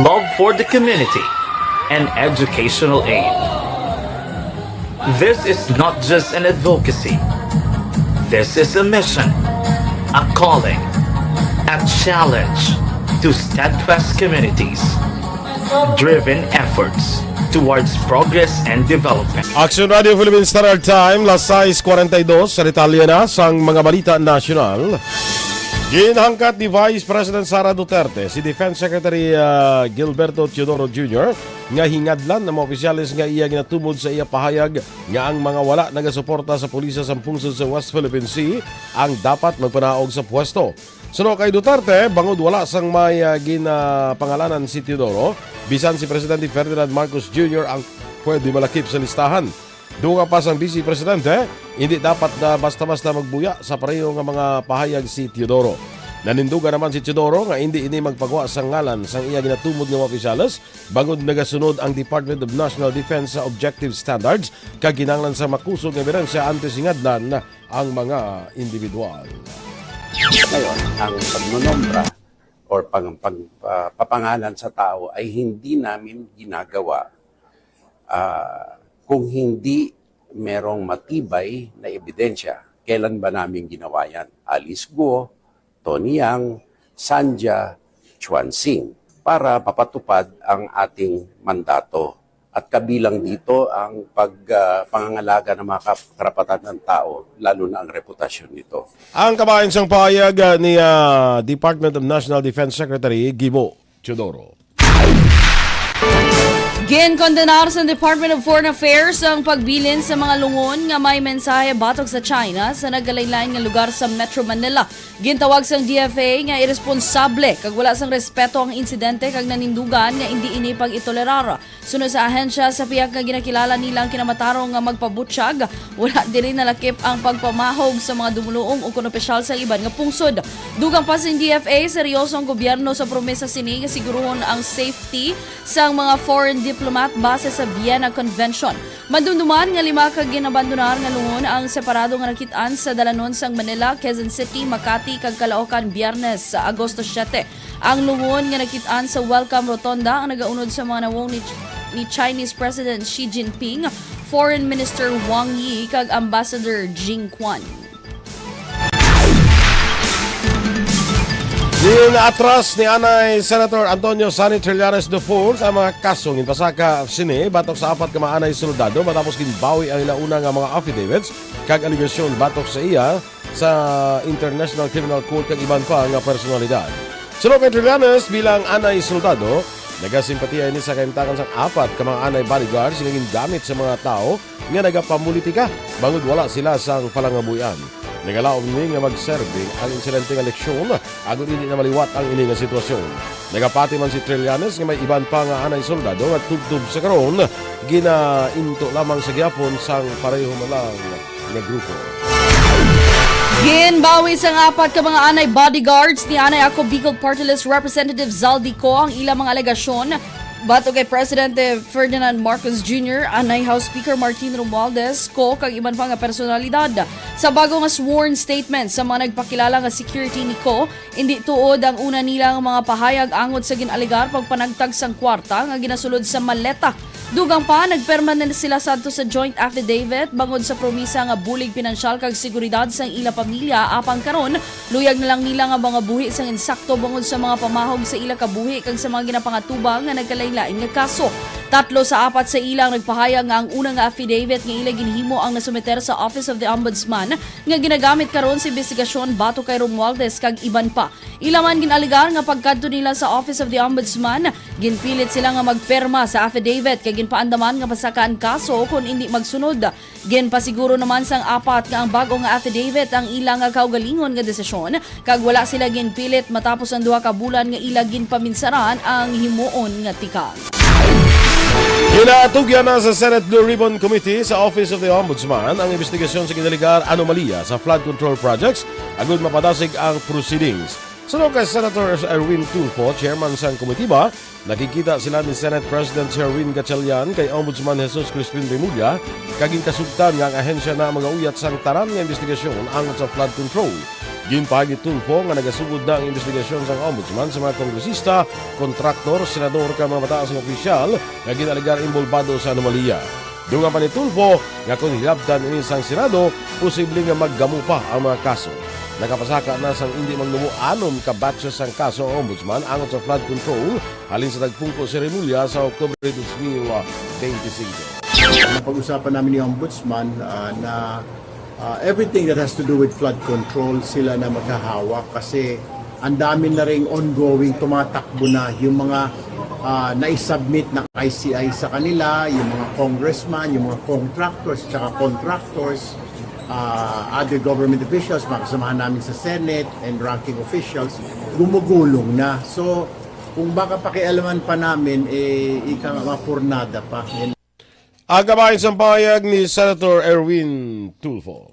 love for the community, and educational aid. This is not just an advocacy. This is a mission, a calling, a challenge to steadfast communities, driven efforts towards progress and development. Action Radio Philippines Standard Time, las 6:42, sa detalye na sang mga balita nasyonal. Ginhangkat ni Vice President Sara Duterte si Defense Secretary Gilberto Teodoro Jr. nga hingadlan ng mga opisyalis nga iya ginatumod sa iya pahayag nga ang mga wala nagasuporta sa pulisya sa pungsod sa West Philippine Sea ang dapat magpanaog sa pwesto. Suno kay Duterte, bangod wala sang may ginapangalanan si Teodoro, bisan si Presidente Ferdinand Marcos Jr. ang pwede malakip sa listahan. Dunga pa sang Vice Presidente, hindi dapat na basta-basta magbuya sa pareho nga mga pahayag si Teodoro. Naninduga naman si Teodoro nga hindi ini magpagawa sang ngalan sang iya ginatumod ng mga opisyalis bangod nagasunod ang Department of National Defense sa objective standards kag ginanglan sa makusog nga ebidensya anti-singadlan ang mga individual. Ngayon, ang pagnonombra or papangalan sa tao ay hindi namin ginagawa kung hindi merong matibay na ebidensya. Kailan ba namin ginawa yan? Alice Guo, Tony Yang, Sanja, Chuan Xing, para mapatupad ang ating mandato. At kabilang dito ang pangangalaga ng mga karapatan ng tao, lalo na ang reputasyon nito. Ang kabayan sang pahayag ni Department of National Defense Secretary Gibo Teodoro. Ginkondenar sa Department of Foreign Affairs ang pagbilin sa mga lungon nga may mensahe batok sa China sa nagalain-lain nga lugar sa Metro Manila. Gintawag sang DFA nga irresponsable kag wala sang respeto ang insidente kag nanindugan nga hindi ini pag-itolerar. Sunod sa ahensya sa piyak nga ginakilala nilang kinamatarong nga magpabutsyag, wala diri nalakip ang pagpamahog sa mga dumuluong o kun opisyal sa iban nga pungsod. Dugang pa sa DFA, seryoso ang gobyerno sa promesa sini nga siguruhon ang safety sang mga foreign diplomat base sa Vienna Convention. Madumduman nga 5 ka ginabandonar nga lungon ang separado nga nakitaan sa dalanon sang Manila, Quezon City, Makati kag Caloocan Biyernes sa Agosto 7. Ang lungon nga nakitaan sa Welcome Rotonda ang nagaunod sa mga nawong ni Chinese President Xi Jinping, Foreign Minister Wang Yi kag Ambassador Jing Quan. Atras ni Anay Senator Antonio Sani Trillanes IV ang mga kasong inpasaka sini batok sa 4 ka mga anay soldado matapos ginbawi ang ilauna nga mga affidavits kag aligasyon batok sa iya sa International Criminal Court kag iban pa nga personalidad. Sunod kay Trillanes bilang anay soldado, nagasimpatiya ni sa kaimtangan sang 4 ka mga anay bodyguards nga gingamit sa mga tao nga nagapamulitika bangod wala sila sang palangabuyan. Nagalaom ni nga mag-serving ang insidente nga leksyon agad hindi na maliwat ang ini nga sitwasyon. Nagapati man si Trillanes nga may iban pa nga anay soldado at tubtub sa karon ginainto lamang sa gyapon sang pareho malang nga grupo. Ginbawi sa 4 ka mga anay bodyguards ni Anay Ako Bicol Party List Representative Zaldico ang ilang mga alegasyon bato kay Presidente Ferdinand Marcos Jr., Anay House Speaker Martin Romualdez, kag iban pa nga personalidad. Sa bago nga sworn statement sa mga nagpakilala nga security ni Ko, hindi tuod ang una nilang mga pahayag angot sa ginaligar pagpanagtag sang kwarta nga ginasulod sa maleta. Dugang pa, nagperma na sila sadto sa joint affidavit bangod sa promisa nga bulig pinansyal kag seguridad sang ila pamilya apang karon luyag na lang nila nga mga buhi sang insakto bangod sa mga pamahog sa ila kabuhi kag sa mga ginapangatubang nga nagkalain-lain nga kaso. 3 sa 4 sa ilang nagpahayag nga ang unang nga affidavit nga ila ginhimo ang nasumeter sa Office of the Ombudsman nga ginagamit karon sa investigasyon bato kay Romualdez kag iban pa. Ila man ginaligar nga pagkadto nila sa Office of the Ombudsman, ginpilit sila nga magperma sa affidavit kay ginpaandaman nga pasakaan kaso kung hindi magsunod. Ginpasiguro naman sang 4 nga ang bago nga affidavit ang ilang nga kaugalingon nga desisyon kag wala sila ginpilit matapos ang 2 ka bulan nga ila ginpaminsaran ang himuon nga tikal. Ginatugyan na sa Senate Blue Ribbon Committee sa Office of the Ombudsman ang investigasyon sa ginaligar anomalya sa flood control projects agud mapadasig ang proceedings. Sunod kay Senator Erwin Tulfo, chairman sa komitiba, nakikita sila ni Senate President Sherwin Gatchalian kay Ombudsman Jesus Crispin Remulla kaging kasugtan nga ang ahensya na mga uyat sang tanan nga investigasyon angot sa flood control. Ginpahagi Tulfo nga nagasugod na ang investigasyon sa ombudsman sa mga kongresista, kontraktor, senador ka mga mataas ng opisyal nga ginaligar involvado sa anomalya. Dunga pa ni Tulfo nga kung hilabdan ini sang Senado, posible nga maggamu pa ang mga kaso. Nakapasaka na sang hindi magnumo 6 ka batches ang kaso ang ombudsman angon sa flood control halin sa nagpungko seremolya sa Oktubre 2025. Napag-usapan namin ni Ombudsman na everything that has to do with flood control sila na maghahawak kasi ang dami na ring ongoing tumatakbo na yung mga na-submit ng ICI sa kanila, yung mga congressman, yung mga contractors, other government officials, mga kasamahan namin sa Senate and ranking officials, gumugulong na. So, kung baka pakialaman pa namin, mapurnada pa. Agabahin sa pahayag ni Senator Erwin Tulfo.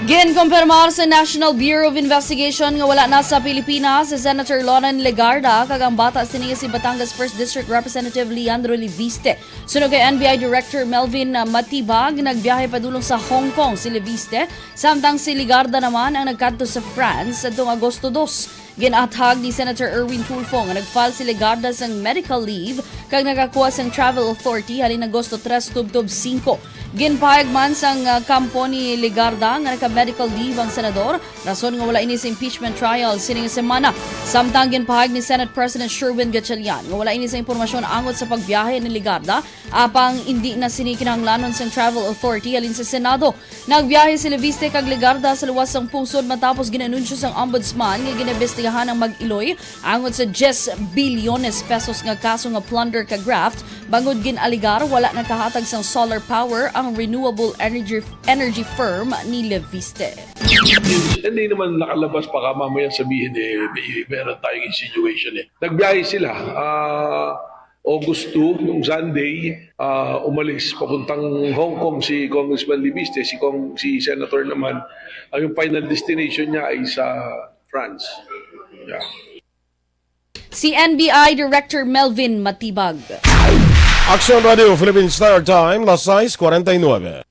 Ginkumpirmar sa National Bureau of Investigation nga wala na sa Pilipinas si Senator Loren Legarda kag ang bata siniya si Batangas 1st District Representative Leandro Leviste. Sunog kay NBI Director Melvin Matibag, nagbiyahe padulong sa Hong Kong si Leviste, samtang si Legarda naman ang nagkadto sa France adtong Agosto 2. Ginathag ni Senator Erwin Tulfo nga nagfile si Legarda sang medical leave kag nakakuha sang Travel Authority halin Agosto 3 tubtob 5. Ginpahayag man sang kampo ni Legarda nga naka-medical leave ang senador, rason nga wala ini sa impeachment trial sining semana. Samtang ginpahayag ni Senate President Sherwin Gatchalian nga wala ini sa impormasyon angot sa pagbiyahe ni Legarda apang hindi na sini kinahanglanon sang Travel Authority halin sa Senado. Nagbiyahe si Leviste kag Legarda sa luwas sang pungsod matapos ginanunsyo sang ombudsman nga ginabestigahan ang Mag-Iloy angot sa 10 bilyones pesos nga kaso nga plunder ka graft bangod ginaligar wala nakahatag sang solar power ang renewable energy firm ni Leviste. Hindi naman nakalabas baka mamaya sabihin meron tayong insinuation Nagbiyahe sila August 2, nung Sunday, umalis papuntang Hong Kong si Congressman Leviste, si Senator naman, ang yung final destination niya ay sa France. Yeah. Si NBI Director Melvin Matibag. Action Radio Philippine Star Time, las 6:49.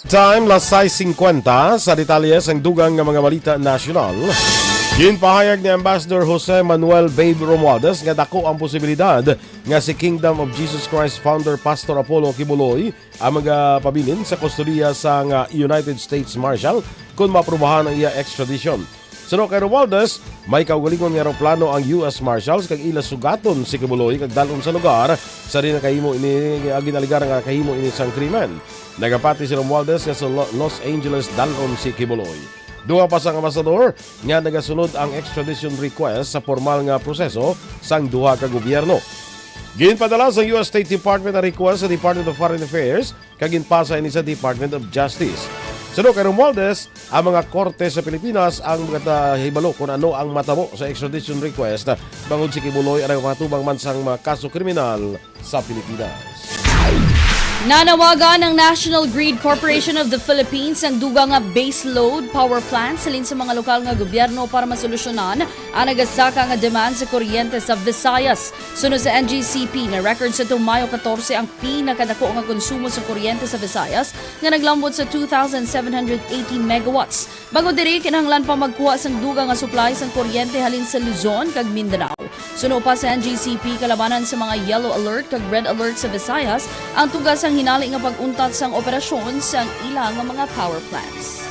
Time, las 6:50 sa detalye sang dugang nga mga balita nasyonal. Ginpahayag ni Ambassador Jose Manuel Babe Romualdez nga dako ang posibilidad nga si Kingdom of Jesus Christ founder Pastor Apollo Kibuloy ang magpabilin sa kustodiya sa United States Marshal kung maaprubahan ang iya extradition. Suno kay Romualdez, may kaugalingon nga plano ang US Marshals kag ila sugaton si Kibuloy kag dalon sa lugar sa rin nakahimo ini ginaligar nga nakahimo ini sang krimen. Nagapati si Romualdez nga sa Los Angeles dalon si Kibuloy. Duha pa sang ambasador nga nagasunod ang extradition request sa formal nga proseso sang duha ka gobyerno. Ginpadala sa US State Department ang request sa Department of Foreign Affairs kag ginpasa ini sa Department of Justice. Suno kay Romualdez, ang mga korte sa Pilipinas ang hibalo kung ano ang matabo sa extradition request bangod si Kibuloy ang matubang man sang mga kaso kriminal sa Pilipinas. Nanawagan ng National Grid Corporation of the Philippines ang dugang nga base load power plant salin sa mga lokal nga gobyerno para masolusyonan ang nagasaka nga demand sa kuryente sa Visayas. Sunod sa NGCP na record sa Mayo 14 ang pinakadako nga konsumo sa kuryente sa Visayas nga naglambot sa 2,780 megawatts. Bago diri kinahanglan pa magkuha sang dugang nga supply sang kuryente halin sa Luzon kag Mindanao. Suno pa sa NGCP kalabanan sa mga yellow alert kag red alert sa Visayas ang tugas ang hinali nga pag-untat sang operasyon sang ilang nga mga power plants.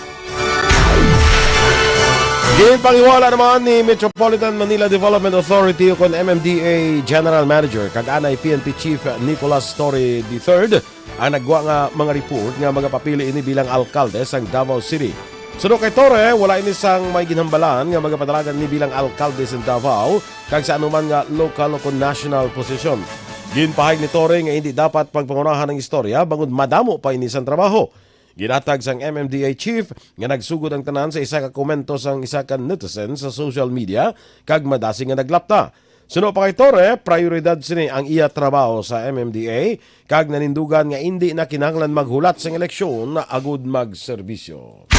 Ginpangiwala naman ni Metropolitan Manila Development Authority kon MMDA General Manager kag anay PNP Chief Nicolas Torre III ang nagwa nga mga report nga magapapili ini bilang alkalde sang Davao City. Suno kay Torre, wala ini sang may ginhambalan nga magapadalagan ni bilang alkalde sa Davao kag sa anuman nga local o national position. Ginpahayag ni Torre nga hindi dapat pagpangunahan ng istorya bangod madamo pa ini sang trabaho. Ginatag sang MMDA chief nga nagsugod ang tanan sa isa ka komento sang isa ka netizen sa social media kag madasing nga naglapta. Suno pa kay Torre, prioridad sini ang iya trabaho sa MMDA kag nanindugan nga hindi na kinahanglan maghulat sang eleksyon na agud magserbisyo.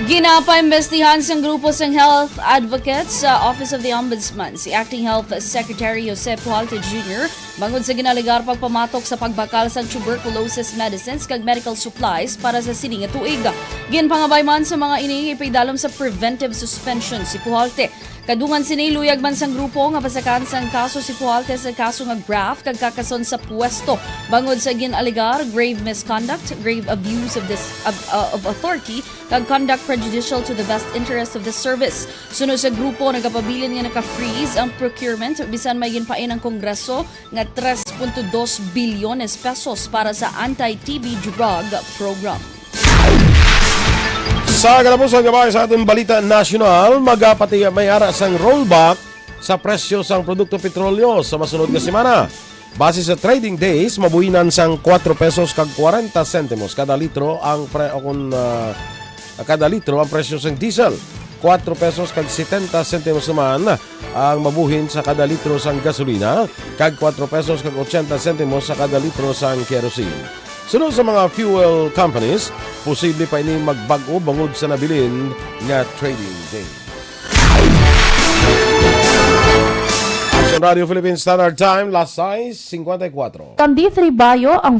Ginapaimbestihan sang grupo sang health advocates sa Office of the Ombudsman si Acting Health Secretary Jose Pujalte Jr. bangod sa ginaligar pagpamatok sa pagbakal sa tuberculosis medicines kag medical supplies para sa sining nga tuig. Ginpangabay man sa mga ini ipidalom sa preventive suspension si Pujalte. Kadungan siniluyag man sang grupo nga pasakan sang kaso si Pujalte sa kaso nga graft kag kakason sa puwesto bangod sa ginaligar grave misconduct, grave abuse of authority kag conduct prejudicial to the best interest of the service. Sunod sa grupo nagapabilin nga naka-freeze ang procurement bisan may ginpain ang Kongreso nga 3.2 bilyones pesos para sa anti-TB drug program. Sa kalapusan gabay sa atong balita nasyonal, magapati may ara sang rollback sa presyo sang produkto petrolyo sa masunod nga semana. Base sa trading days, mabuhinan sang 4 pesos kag 40 sentimos kada litro ang kada litro ang presyo sang diesel. 4 pesos kag 70 sentimos naman ang mabuhin sa kada litro sang gasolina kag 4 pesos kag 80 sentimos sa kada litro sang kerosene. Sunod sa mga fuel companies, posible pa ini magbago bangod sa nabilin nga trading day. Action Radio Philippines Standard Time, last size 54. Kandi Tribayo ang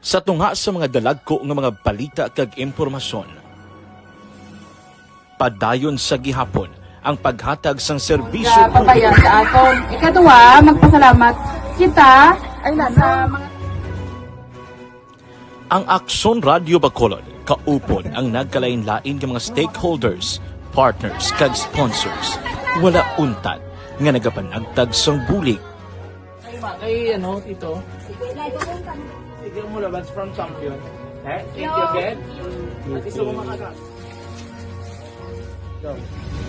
Sa tunga sa mga dalagko nga mga balita kag impormasyon. Padayon sa gihapon ang paghatag sang serbisyo pabayan sa aton. Ikaduha, magpasalamat kita sa mga ang Aksyon Radio Bacolod kaupon ang nagkalain-lain ng mga stakeholders, partners kag sponsors. Wala untad nga nagapanagtag sang bulig. Kay tito. Sige mo labas from champion. Thank you again. At gusto mo makaka.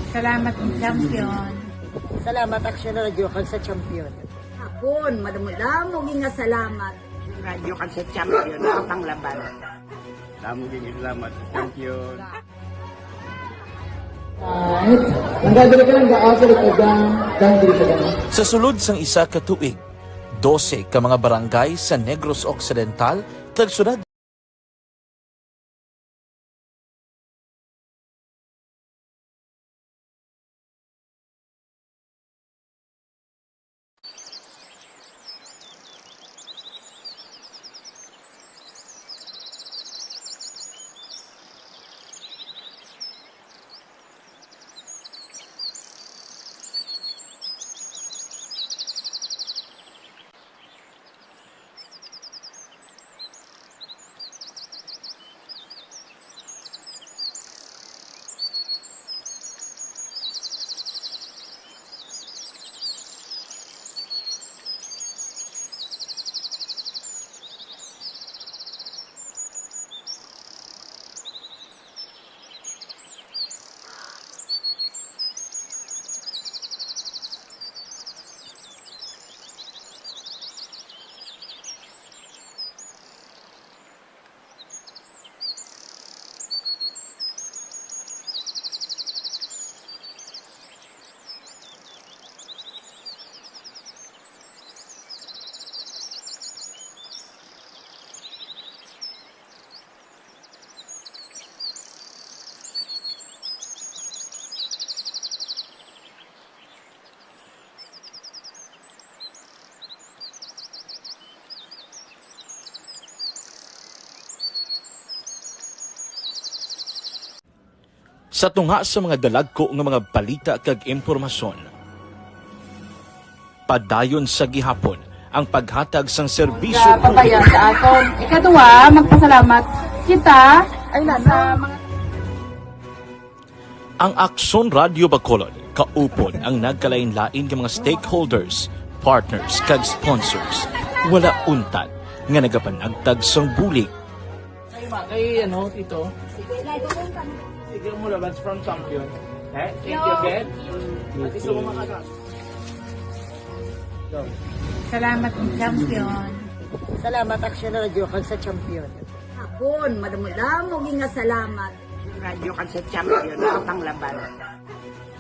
Salamat, champion. Salamat aksyon na radyo kag sa champion. Hapon, madamo nga salamat. Radyo kag sa champion, ang panglaban. Salamat sa champion. Sa sulod sang isa ka tuig, 12 ka mga barangay sa Negros Occidental tagsunod sa tunga sa mga dalagko nga mga balita kag impormasyon. Padayon sa gihapon ang paghatag sang serbisyo Pabayan sa aton. Ikaduha, magpasalamat kita ay nasa mga Ang Aksyon Radio Bacolod kaupon ang nagkalain-lain nga mga stakeholders, partners kag sponsors. Wala untad nga nagapanagtag sang bulig. Kay tito. Sige mo labas from champion. Thank you again. At isa mo makaka. Salamat champion. Salamat aksyon na radyo kag sa champion. Hapon, madamo nga salamat. Radyo kag sa champion, ang panglaban.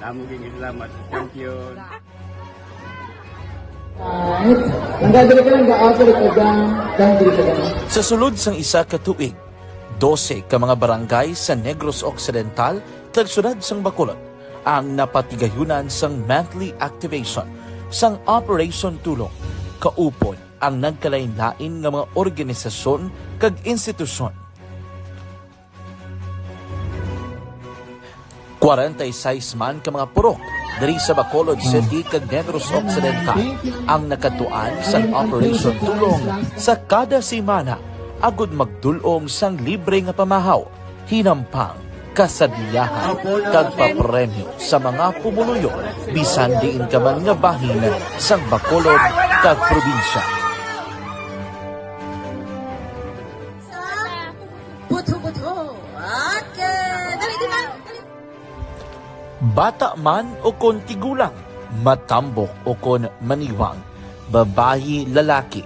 Salamat sa champion. Sa sulod sang isa ka tuig, 12 ka mga barangay sa Negros Occidental tagsunod sang Bacolod ang napatigayunan sang monthly activation sang Operation Tulong. Kaupon ang nagkalain-lain nga mga organisasyon kag institusyon. 46 man ka mga purok diri sa Bacolod City kag Negros Occidental ang nakatuan sa Operation Tulong sa kada semana agud magdulong sang libre nga pamahaw, hinampang, kasadyahan kag papremyo sa mga pumuluyo bisan diin ka man nga bahin sang Bacolod kag probinsya. Buto-buto. Okay. Dali. Bata man o kon tigulang, matambok o kon maniwang, babayi, lalaki,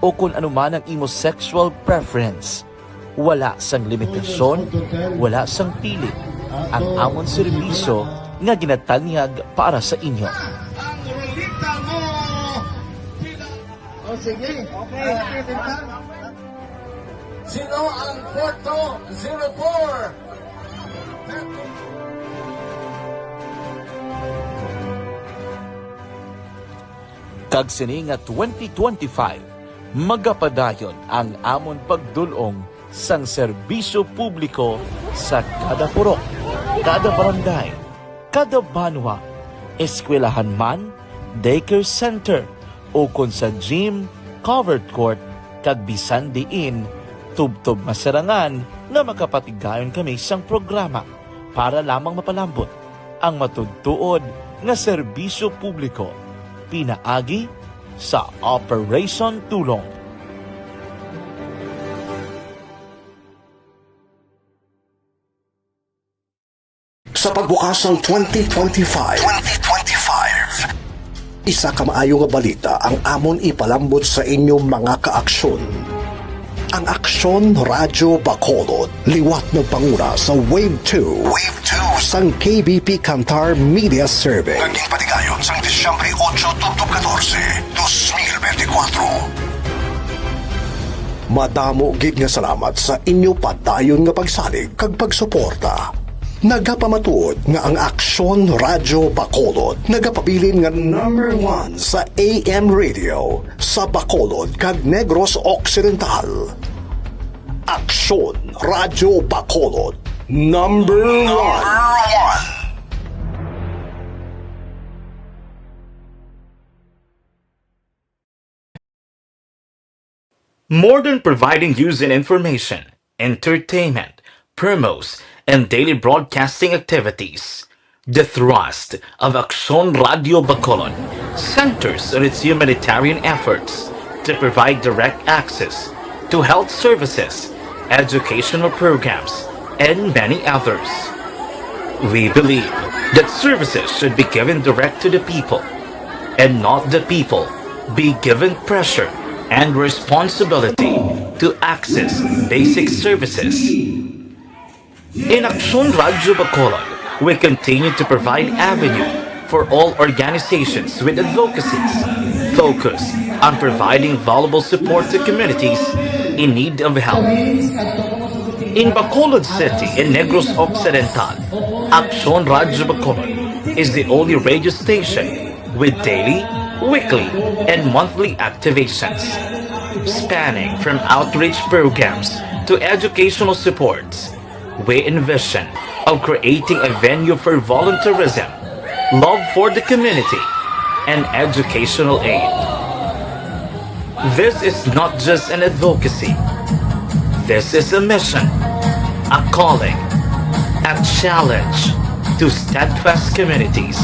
o kung anuman ang imo sexual preference. Wala sang limitasyon, wala sang pili. Ang amon serbisyo nga ginatanyag para sa inyo. Sige. Sino ang Porto 04? Kag sini nga 2025, magapadayon ang amon pagdulong sang serbisyo publiko sa kada purok, kada barangay, kada banwa, eskwelahan man, daycare center, o kung sa gym, covered court, kag bisan diin, tubtob masarangan na makapatigayon kami sang programa para lamang mapalambot ang matudtuod nga serbisyo publiko pinaagi sa Operation Tulong. Sa pagbukas ng 2025, Isa ka maayo nga balita ang amon ipalambot sa inyo mga kaaksyon. Ang Aksyon Radyo Bacolod, liwat nagpanguna sa Wave 2. Wave 2 sang KBP Kantar Media Survey. Naging patigayon sang Disyembre 8, 2014. Madamo gid nga salamat sa inyo padayon nga pagsalig kag pagsuporta. Nagapamatuod nga ang Aksyon Radyo Bacolod nagapabilin nga number 1 sa AM radio sa Bacolod kag Negros Occidental. Aksyon Radyo Bacolod number 1. More than providing news and information, entertainment, promos, and daily broadcasting activities, the thrust of Aksyon Radio Bacolod centers on its humanitarian efforts to provide direct access to health services, educational programs, and many others. We believe that services should be given direct to the people, and not the people be given pressure and responsibility to access basic services. In Aksyon Radio Bacolod, we continue to provide avenue for all organizations with advocacies focused on providing valuable support to communities in need of help. In Bacolod City and Negros Occidental, Aksyon Radio Bacolod is the only radio station with daily, weekly, and monthly activations, spanning from outreach programs to educational supports. We envision of creating a venue for volunteerism, love for the community, and educational aid. This is not just an advocacy. This is a mission, a calling, a challenge to steadfast communities,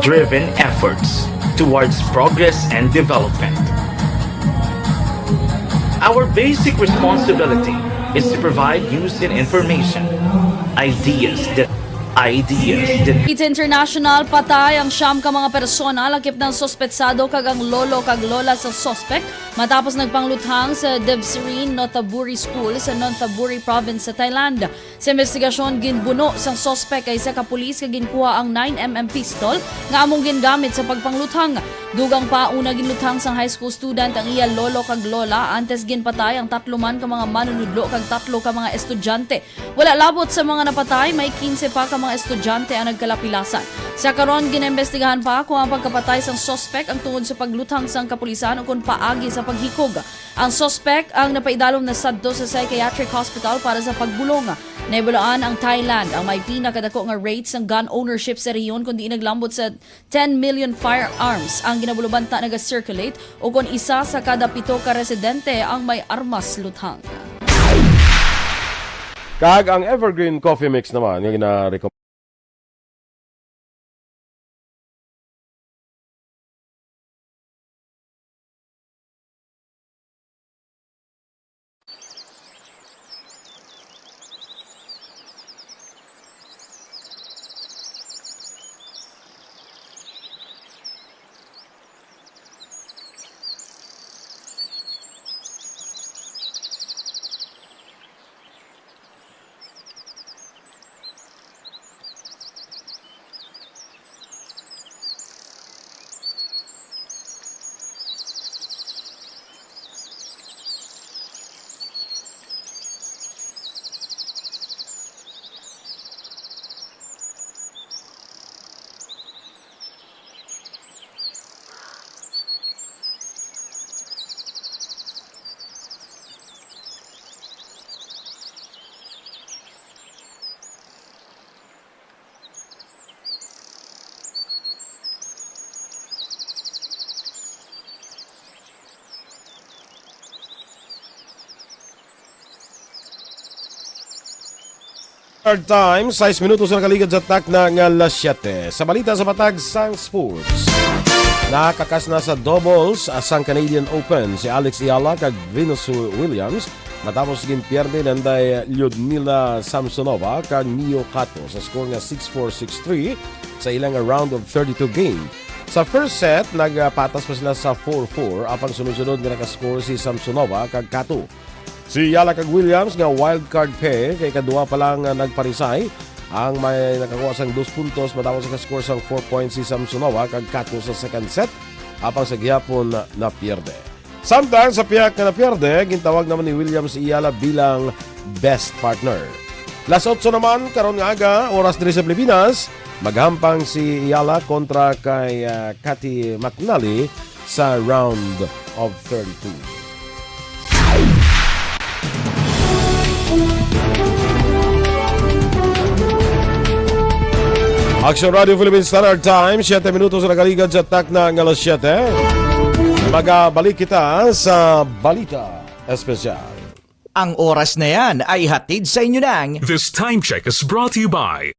driven efforts towards progress and development. Our basic responsibility is to provide news and information, ideas that It's international patay ang siyam ka mga persona lakip ng sospetsado kag ang lolo kag lola sa suspect matapos nagpangluthang sa Devsirine Nonthaburi School sa Nonthaburi Province sa Thailand. Sa investigasyon ginbuno sang suspect ay sa kapulis kag ginkuha ang 9mm pistol nga among gingamit sa pagpangluthang. Dugang pa una ginluthang sang high school student ang iya lolo kag lola antes ginpatay ang 3 man ka mga manunudlo kag 3 ka mga estudyante. Wala labot sa mga napatay, may 15 pa ka mga estudyante ang nagkalapilasan. Sa karon ginembestigahan pa kung ang pagkapatay sang suspect ang tungod sa pagluthang sang kapulisan o kung paagi sa paghikog. Ang suspect ang napaidalom na sadto sa psychiatric hospital para sa pagbulong. Naibulaan ang Thailand ang may pinakadako nga rates ng gun ownership sa rehiyon kundi naglambot sa 10 million firearms ang ginabulubanta naga-circulate o kung isa sa kada 7 ka residente ang may armas luthang. Kag ang Evergreen Coffee Mix naman, yung na-recommend. Third time, 6 minutos na nakaligad sa tak na nga alas 7. Sa balita sa Batag sang Sports. Nakakas na sa doubles asang Canadian Open si Alex Ayala kag Venus Williams matapos ginpierde nanday Lyudmila Samsonova kag Mio Kato sa score nga 6-4, 6-3 sa ilang round of 32 game. Sa first set, nagpatas pa sila sa 4-4 apang sunod-sunod nga nakascore si Samsonova kag Kato. Si Yala kag Williams nga wild card pair kay kadua pa lang nagparisay ang may nakakuha sang 2 puntos matapos sa score sang 4 points si Samsonova kag Kato sa second set apang sa gihapon na pierde. Samtang sa piyak na pierde, gintawag naman ni Williams Iyala bilang best partner. Las 8 naman, karon nga aga, oras diri sa Pilipinas, maghampang si Iyala kontra kay Cathy McNally sa round of 32. Action Radio Philippines Standard Time, 7 minutos na nakaligad sa takna ng alas 7. Magabalik kita sa Balita Espesyal. Ang oras na yan ay hatid sa inyo ng This time check is brought to you by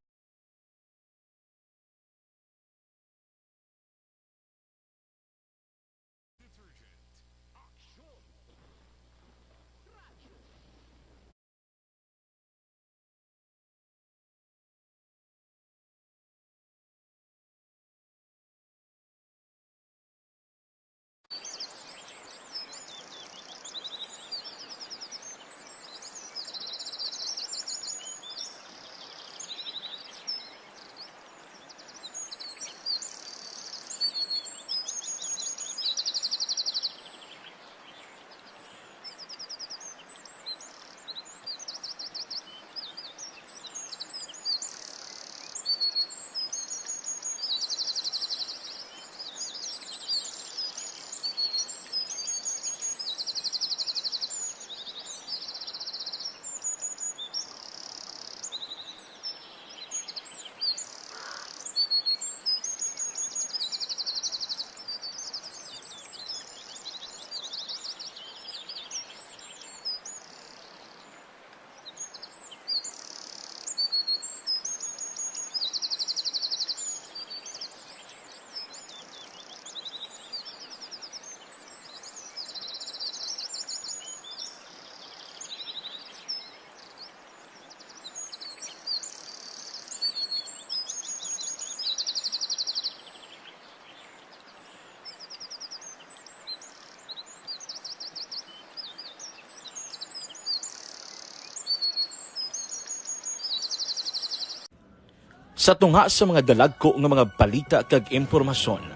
sa tunga sa mga dalagko nga mga balita kag impormasyon.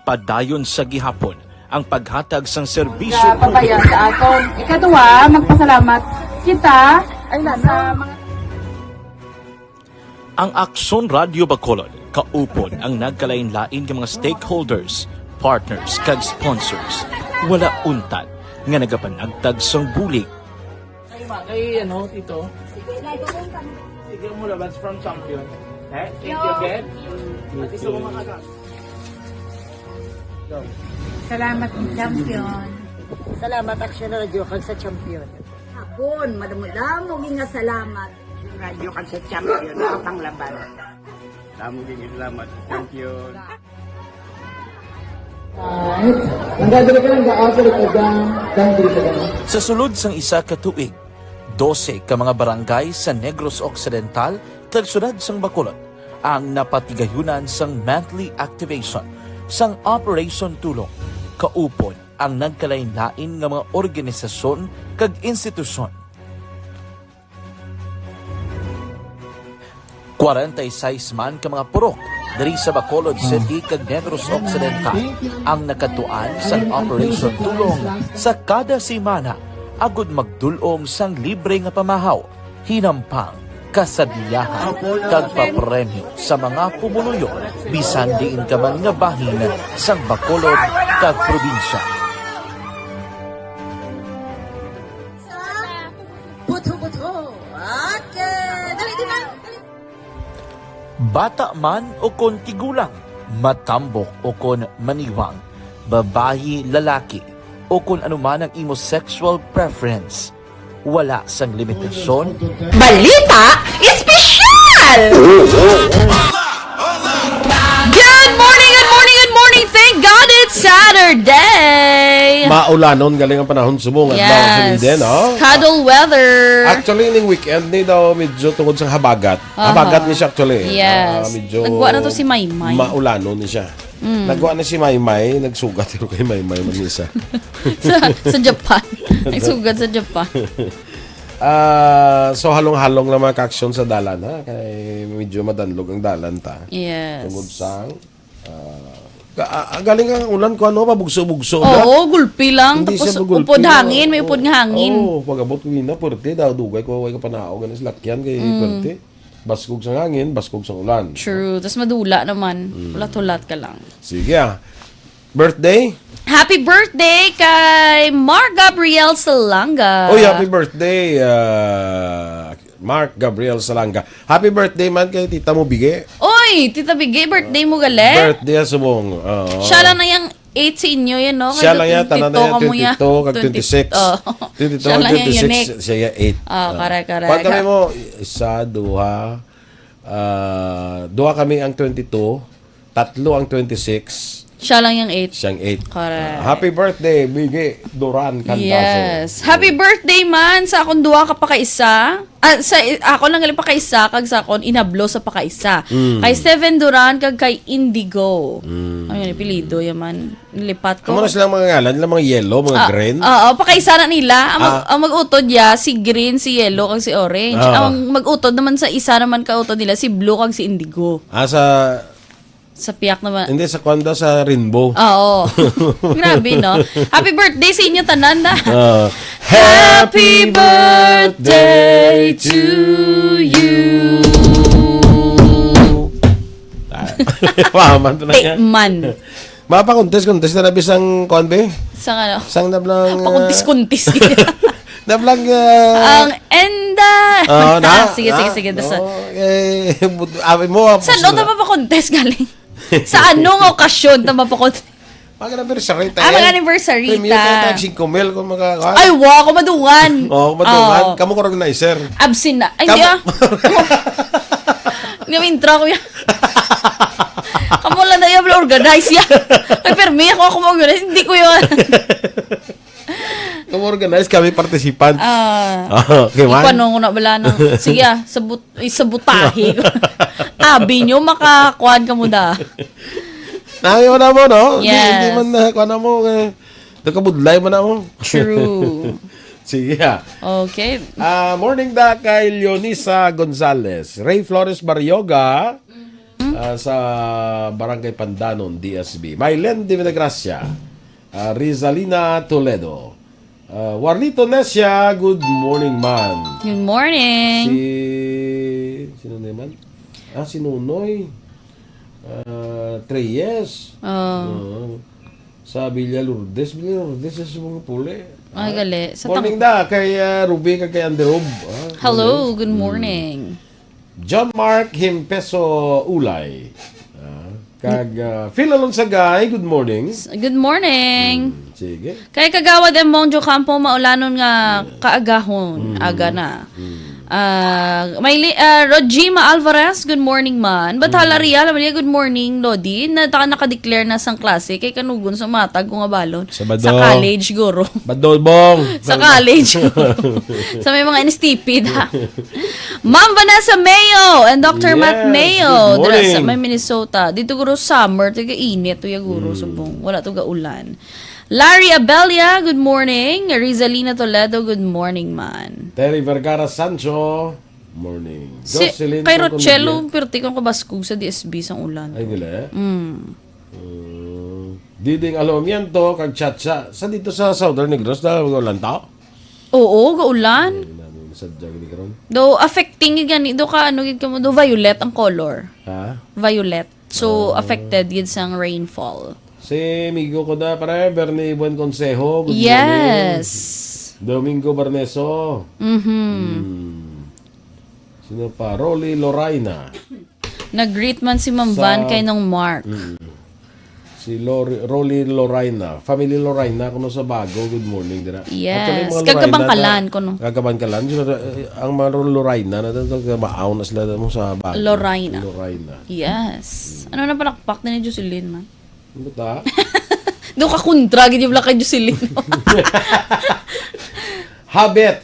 Padayon sa gihapon ang paghatag sang serbisyo Pabayan sa aton. Ikaduha, magpasalamat kita ay sa mga ang Aksyon Radio Bacolod kaupon ang nagkalain-lain nga mga stakeholders, partners kag sponsors. Wala untad nga nagapanagtag sang bulig. Kay tito. Sige mo labas from champion. Thank you again. At iso mo makagat. Salamat ng champion. Salamat Aksyon Radio kag sa champion. Hapon, madamo nga salamat. Radio kag sa champion, nakapanglaban. Damo din salamat sa champion. Sa sulod sang isa ka tuig, 12 ka mga barangay sa Negros Occidental kag syudad sang Bacolod ang napatigayunan sang monthly activation sang Operation Tulong. Kaupon ang nagkalain-lain nga mga organisasyon kag institusyon. 46 man ka mga purok dari sa Bacolod City kag Negros Occidental ang nakatuan sang Operation Tulong sa kada semana agud magdulong sang libre nga pamahaw, hinampang, kasadliyahan, kag papremyo sa mga pumuluyo bisan diin ka man nga bahin sang Bacolod kag probinsya. Buto-buto. Okay. Dali. Bata man o kon tigulang, matambok o kon maniwang, babayi, lalaki, o kung anuman ang imo sexual preference. Wala sang limitasyon. Balita Espesyal! Good morning! Thank God it's Saturday! birthday. Maulanon galing ang panahon subong at bawang sa Eden, oh. Cuddle weather. Actually, ning weekend ni daw medyo tungod sa habagat. Habagat ni siya actually. Yes. Medyo Nagwa na to si Maymay. Maulanon ni siya. Nagwa na si Maymay, nagsugat pero kay Maymay manisa. sa Japan. Nagsugat sa Japan. So halong-halong na mga ka-aksyon sa dalan ha kay medyo madanlog ang dalan ta. Yes. Tungod sa galing ang ulan ko ano pabugso-bugso. Oo, gulpi lang. Hindi Tapos siya magulpi, upod hangin, may upod nga hangin. Oo, pag-abot ko na pwerte daw dugay ko way ka panao ganis lakyan kay pwerte. Baskog sa hangin, baskog sa ulan. True. Tapos madula naman. Ulat-ulat ka lang. Sige Birthday? Happy birthday kay Mark Gabriel Salanga. Oy, happy birthday Mark Gabriel Salanga. Happy birthday man kay tita mo Bige. Oy, Tita Bigay, birthday mo gali. Birthday subong. Siya lang na yung 8 sa inyo yan, no? Siya lang yan, tanan na yan, 22 kag 26. 22 Siya lang kag yan, unique. 26, siya 8. Kare. Pag kami mo, isa, duha kami ang 22, tatlo ang 26, siya lang yung 8. siyang 8. Correct. Happy birthday, Bige Duran Cantaso. Yes. Happy birthday man sa akong duha ka pa kaisa. Ako lang gali pa kaisa kag sa akong inablo sa pa kaisa. Kay Steven Duran kag kay Indigo. Ano yung apelido yaman nilipat ko. Amo na silang mga ngalan, mga yellow, mga green. Oo, pa kaisa na nila. Ang mag-utod ya si green, si yellow kag si orange. Ang mag-utod naman sa isa naman ka utod nila si blue kag si indigo. Sa piyak naman. Hindi, sa kondo sa rainbow. Oo. Grabe, no? Happy birthday sa inyo, tanan na. Happy birthday to you. Paman to na yan. Man. Mapakuntis na nabisang konbe? Sa ano? Sang nablang... Pakuntis-kuntis. Nablang... Ang enda. Sige. Amin mo... Saan o tama pakuntis galing? Sa anong okasyon tama pakuntis? Mag-anniversary tayo. Mag-anniversary Premiere tayo 5 mil kung magkakahan. Ay, wow, kumadungan. Kumadungan. Kamu ko organizer. Absent na. Ay, hindi Hindi mo intro ko yan. Kamu lang na yung organize yan. Ay, pero may ako mag-organize. Hindi ko yun. Kamu organize, kami participant. Ipanong ko na bala ng, sige sabutahe ko. Abi nyo, makakuhan ka mo da. Ayaw na mo, no? Yes. Hindi man nakuha na mo. Nagkabudlay mo na mo. True. Sige Okay. Morning da kay Leonisa Gonzalez. Ray Flores Baryoga sa Barangay Pandanon, DSB. Mylen de Villagracia. Rizalina Toledo. Warlito Nesia, good morning man. Good morning. Sino naman? Si Nunoy. Treyes. Sa Villa Lourdes. Villa Lourdes sa mga puli. Ay, gali. Morning da kay Ruby kay Anderob. Hello, good morning. John Mark Himpeso Ulay. Kag Phil Alonsagay, good morning. Good morning. Sige. Kay kagawad ang Mongjo Campo maulanon nga kaagahon. Aga na. Rojima Alvarez, good morning man. Bathala Rial, good morning, Lodi. Nakadeclare na sang klase kay kanugon sa matag kung abalon. Sa college, guro. Badolbong. Sa college. Sa may mga instipid, ha. Ma'am Vanessa Mayo and Dr. Matt Mayo. Dira sa may Minnesota. Dito guro summer, tiga init, tuya guro subong. Wala tuga ulan. Larry Abelia, good morning. Rizalina Toledo, good morning, man. Terry Vergara Sancho, morning. Kay Rochelo, pirtikang kabaskog sa DSB sang ulan. Ay, nila Diding Alomiento, kag Chacha. Sa dito sa Southern Negros, na ulan tao? Oo, gaulan. Sadya gini karon. Do affecting gani do ka ano gid kamo do violet ang color. Ha? Violet. So affected gid sang rainfall. Si Migo ko da pare, Bernie Buen Consejo. Good yes. Morning. Domingo Barneso. Sino pa? Rolly Loraina. Nag-greet man si Ma'am Van kay nung Mark. Si Rolly Loraina. Family Loraina kuno sa Bago. Good morning dira. Yes. Kagabangkalan kuno. Kagabangkalan. Ang mga Loraina na maaw na sila mo sa Bago. Loraina. Yes. Ano na palakpak na ni Jocelyn man? Ano ta? Do ka kontra gid yung kay Jocelyn. Habet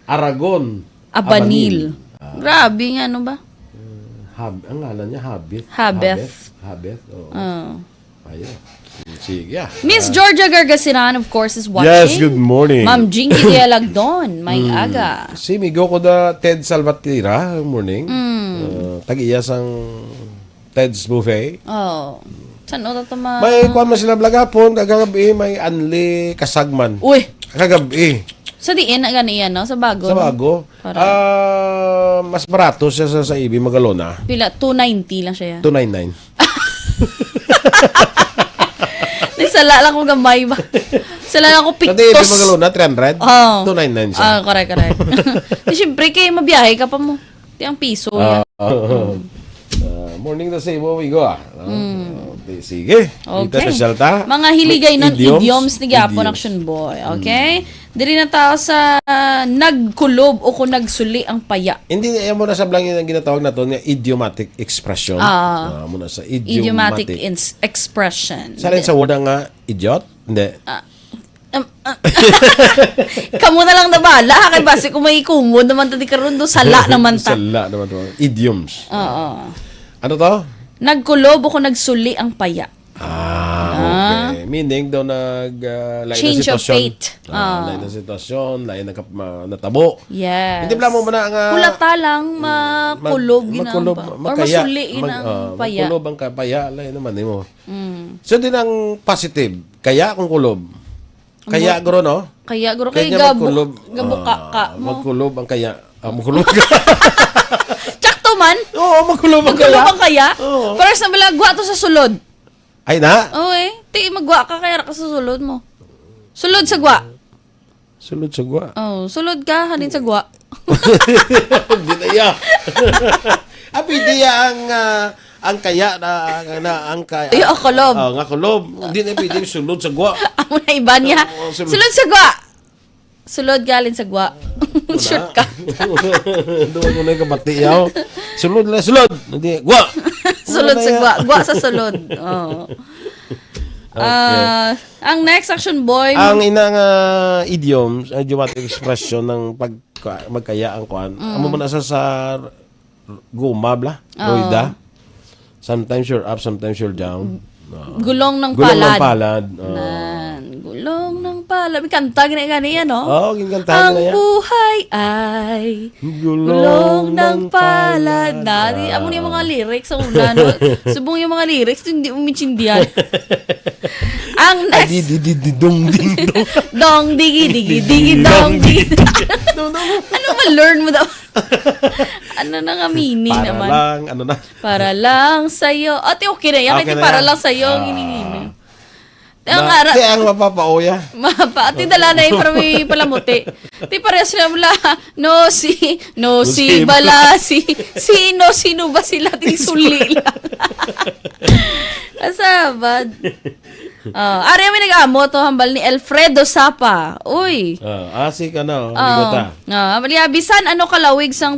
Aragon Abanil. Grabe nga, ano ba? Ang ngalan niya, Habet. Habet. Oo. Ayun. Sige. Miss Georgia Gargasiran, of course, is watching. Yes, good morning. Ma'am Jinky Dialagdon, may aga. Si Migo ko da Ted Salvatierra, morning. Tag-iya sang Ted's Buffet. Oh. Saan o tatama? May kuwan man sila blagapon, kagabi may Anli Kasagman. Uy! Kagabi. Sa diin na gani yan, no? Sa bago. Sa bago. Mas barato siya sa Ibi Magalona. Pila? 290 lang siya. 299. Sala lang ko gamay ba? Sala lang ko Sa Ibi pictos. Magalona, 300. Oh. 299 siya. Correct. Siyempre, kayo mabiyahe ka pa mo. Tiyang piso yan. Morning na sa ibo, Migo. Sige. Dito Okay. sa Salta. Mga hiligay ng idioms ni Gapon Action Boy. Okay? Diri na tao sa nagkulob o kung nagsuli ang paya. Hindi mo na sa blangin ang ginatawag na to nga idiomatic expression. Muna sa Idiomatic expression. Sa rin sa word nga idiot? Hindi. Kamu na lang nabala. Kay base kung may kumod naman tadi karon do sala naman ta. Sala naman to. Idioms. Oo. Ano to? Nagkulob o kung nagsuli ang paya. Okay. Meaning daw lain Change na of sitwasyon. fate. Lain na sitwasyon, lain na natabo. Yes. Hindi mo na nga Kulata lang makulob ginang pa. Or masuli ginang paya. Makulob ang paya, lain naman mo. So din ang positive. Kaya kung kulob. Kaya guro no? Kaya guro Kaya kay niya magkulob. gabuka ka mo. Magkulob ang kaya. Magkulob ka. Tsakto man. Oo, magkulob ang kaya. Magkulob ang kaya. Oo. Para sa balagwa to sa sulod. Ay na? Oo Ti magwa ka kaya ka sa sulod mo. Sulod sa gwa. Sulod sa gwa. Oh, sulod ka hanin sa gwa. Hindi na iya. Diya ang kaya na ang kaya. Ay, kulob. Nga kulob. Hindi na pwede sulod sa gwa. Amo na iba niya. Sulod sa gwa. Sulod galin sa gwa. Shoot ka. Doon mo na yung kabati yaw. Sulod na sulod. Hindi, gwa. Sulod sa gwa. Gwa sa sulod. Oh. Okay. Ang next action boy. Ang inang idioms, idiomatic expression ng magkaya ang kuan. Amo mo na sa guma bla. Loida. Sometimes you're up, sometimes you're down. Gulong ng Gulong ng palad. palad. Gulong ng palad. May kanta gani yan, no? Oo, ginkantahan Ang na yan. buhay ay gulong ng palad. Amo niya mga lyrics sa una, no? Subong yung mga lyrics, hindi mo minsindihan. Ang next... Dong ding dong. Dong digi digi digi dong digi. Ano ma-learn mo daw? Ano na nga meaning Para naman? lang, ano na. Para lang sa'yo. Ate, okay na yan. Okay Ate, na para yan. lang sa'yo ang hinihimi. Di ang mapapaoya. Mapa, ate, dala na yung para may palamuti. Ate, pareha sila mula. No, si, bala, sino ba sila? Tinsuli lang. Asabad. Ari kami nag-amo to hambal ni Alfredo Sapa. Uy. Asi ka na. Bigota. Bisan ano kalawig sang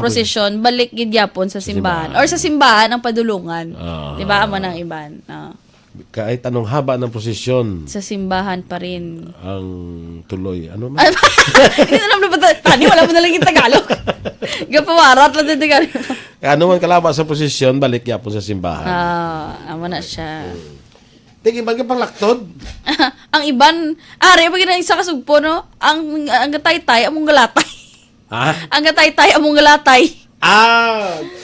prosesyon balik gid yapon sa simbahan or sa simbahan ang padulungan. Di ba amo nang iban? Kahit anong haba ng posisyon. Sa simbahan pa rin. Ang tuloy. Ano man? Hindi alam na ba tani wala mo na lang yung Tagalog. Gapawarat lang din Tagalog. Ano man kalaba sa posisyon balik yapon sa simbahan. Amo na siya. Tingin ba pang laktod? Ang iban, pag na isa kasugpo, no? Ang gatay-tay, among galatay. Ha? Ang gatay-tay, among galatay.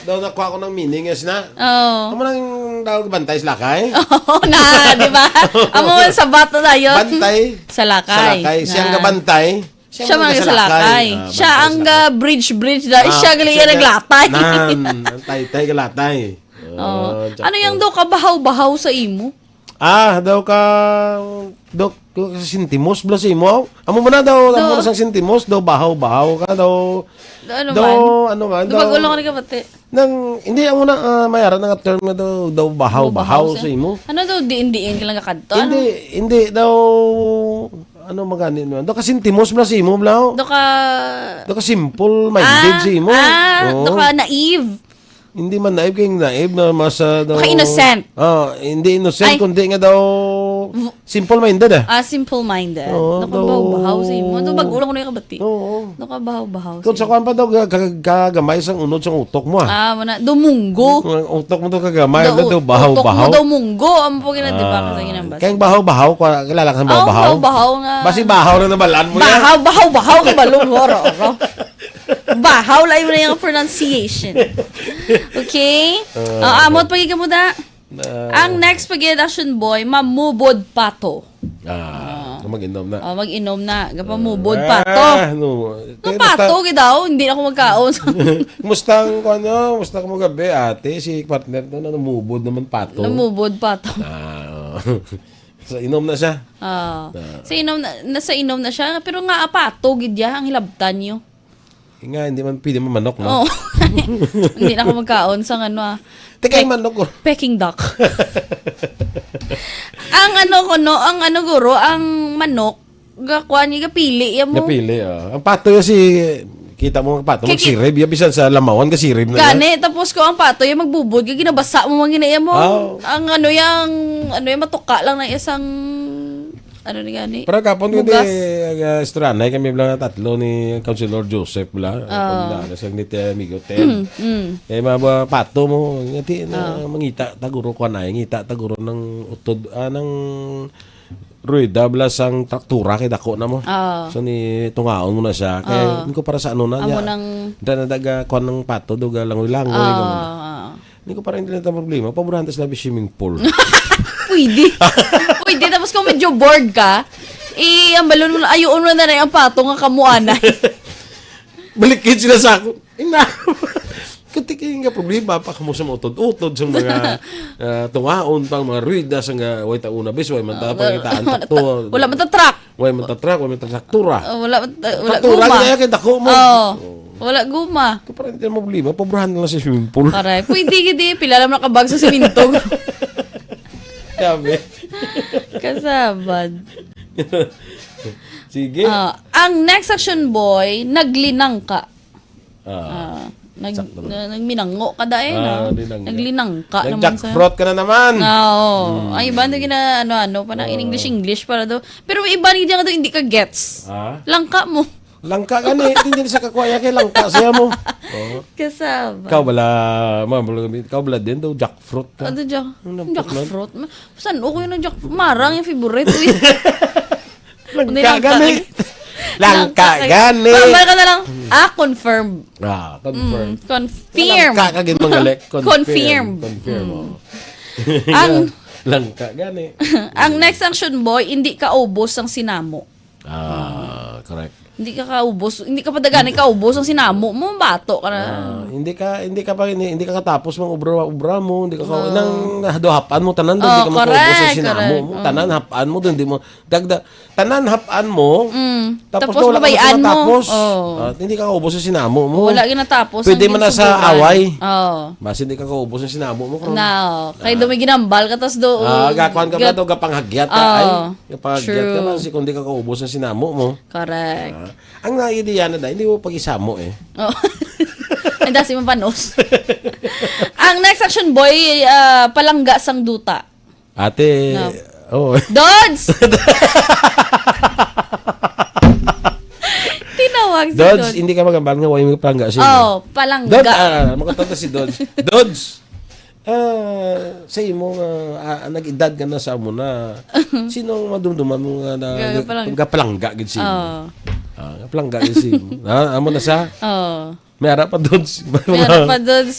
Daw nakuha ko ng meaning, yes na? Oo. Amo nang daw bantay sa lakay? Oo na, di ba? Amo sa bato na yun. Bantay? Sa lakay. Siyang gabantay? Siya mga sa lakay. Siya ang bridge na. Siya galing yan naglatay. Ang tay-tay galatay. Ano yung daw kabahaw-bahaw sa imo? Daw ka sintimos bla si mo. Amo mo na daw, amo na sang sintimos daw bahaw-bahaw ka daw. Ano man? Dumagulo ka ni kapate. Hindi amo na mayaran nga term na daw bahaw-bahaw sa imo. Ano daw diin-diin ka lang kakadto? Hindi daw ano magani naman. Daw ka sintimos bla si mo bla. Daw ka simple minded si mo. Daw ka naive. Hindi man naib kayong naib na mas daw... Innocent. Hindi innocent, Ay. kundi nga daw simple-minded Simple-minded. Oo, Nakabahaw-bahaw sa imo. Ito magulang ko na yung kabati. Oo. Nakabahaw-bahaw Kung sa kuwan pa daw, kagamay sa unod sa utok mo Dumunggo. Ang utok mo daw kagamay, daw bahaw-bahaw. Utok mo daw munggo. Ang po di ba? Kasi ginambas. Kayang bahaw-bahaw, kilala ka sa bahaw-bahaw? Bahaw nga. Basi bahaw na nabalaan mo yan. Bahaw ka balong. Bahaw lang mo na yung pronunciation. Okay? Amot pagi ka mo da. Ang next pagi action boy, mamubod pato. Mag-inom na. Mag-inom na. Gapamubod pato. Pato daw, hindi ako magkaon. Kumusta mo gabi, ate? Si partner doon, namubod naman pato. Namubod pato. Sa inom na siya. Sa inom na siya. Pero nga pato, gidya, ang hilabtan nyo. Nga, hindi man pwede manok, no? Oo. Hindi na ako magkaon sa Teka, yung manok ko. Peking duck. ang guro, ang manok, gakuan niya, gapili. Napili, Ang pato yung kita mo ang pato, magsirib. Yung bisan sa lamawan, kasirib na Gani, tapos ko ang pato, yung magbubod, ginabasa mo, ginaya mo. Ang yung matuka lang na isang, ni gani? Pero kapon ko di, istranay kami lang tatlo ni Councilor Joseph lang. Sa niti amigo ten. Mga pato mo, ngati na mangita taguro ko na, ngita taguro ng utod, ng rueda blas ang traktura kay dako na mo. So ni tungaon mo na siya. Kaya ko para sa ano na niya. Daga kuan ng pato duga langoy-langoy. Hindi ko para hindi na problema. Paborantes labi swimming pool. Pwede. Pwede. Tapos kung medyo bored ka, ang balon mo, ayun mo na rin ang pato nga kamuanay. Balikin sila sa ako. Katikin nga problema pa kamo sa utod-utod sa mga tungaon pang mga ruida sa nga way tauna bis way man ta pangitaan takto. Wala man ta truck. Way man ta truck, way man ta traktura. Wala Traktura guma. kaya kay dako mo. Wala guma. Ko para hindi mo problema, pabrahan na lang sa swimming pool. Aray, pwede gidi pila lang nakabag sa simento. Sabi. Kasabad. Sige. Ang next action boy, naglinang ka. Nagminango ka dahil naglinang ka naman sa Nag-jackfruit ka na naman. Ay iba na gina pa na in English para daw. Pero may iba niya nga hindi ka gets. Langka mo. Langka gani, hindi sa kakwaya kay langka siya mo. Kasaba. Ikaw bala din daw jackfruit ka. Ano jackfruit? Saan ko yun ang jackfruit? Marang yung favorite. Langka gani. Langka gani. Babal ka na lang. Confirm. Confirm. Confirm. Langka ka gin mangalek. Confirm. Ang langka gani. Ang next action boy, hindi ka ubos ang sinamo. Correct. Hindi ka kaubos, hindi ka padagani kaubos ang sinamo mo, bato ka na. Hindi ka katapos mga ubra mo, hindi ka nang hapan mo tanan doon, hindi ka makaubos ang sinamo mo. Tanan hapan mo doon, hindi mo tanan hapan mo. Tapos wala ka natapos. Hindi ka kaubos ang sinamo mo. Wala ginatapos. Pwede man na sa away. Mas hindi ka kaubos ang sinamo mo. Kay dumi ginambal ka tas do. Gakuan ka ba daw gapanghagyat ka ay. Gapanghagyat ka ba si kundi ka kaubos ang sinamo mo. Correct. Ang naiidiya na hindi mo pag-isamo Ang dasi mo panos. Ang next action boy, palangga sang duta. Ate, Dodds! Tinawag si Dodds, hindi ka magambal nga, may palangga siya. Palangga. Dodds, makatanda si Dodds. Dodds! Sa imo nag-edad ka na sa amo na sino madumduman mo nga na palangga gid si palangga gid si amo na siya may ara pa Dodds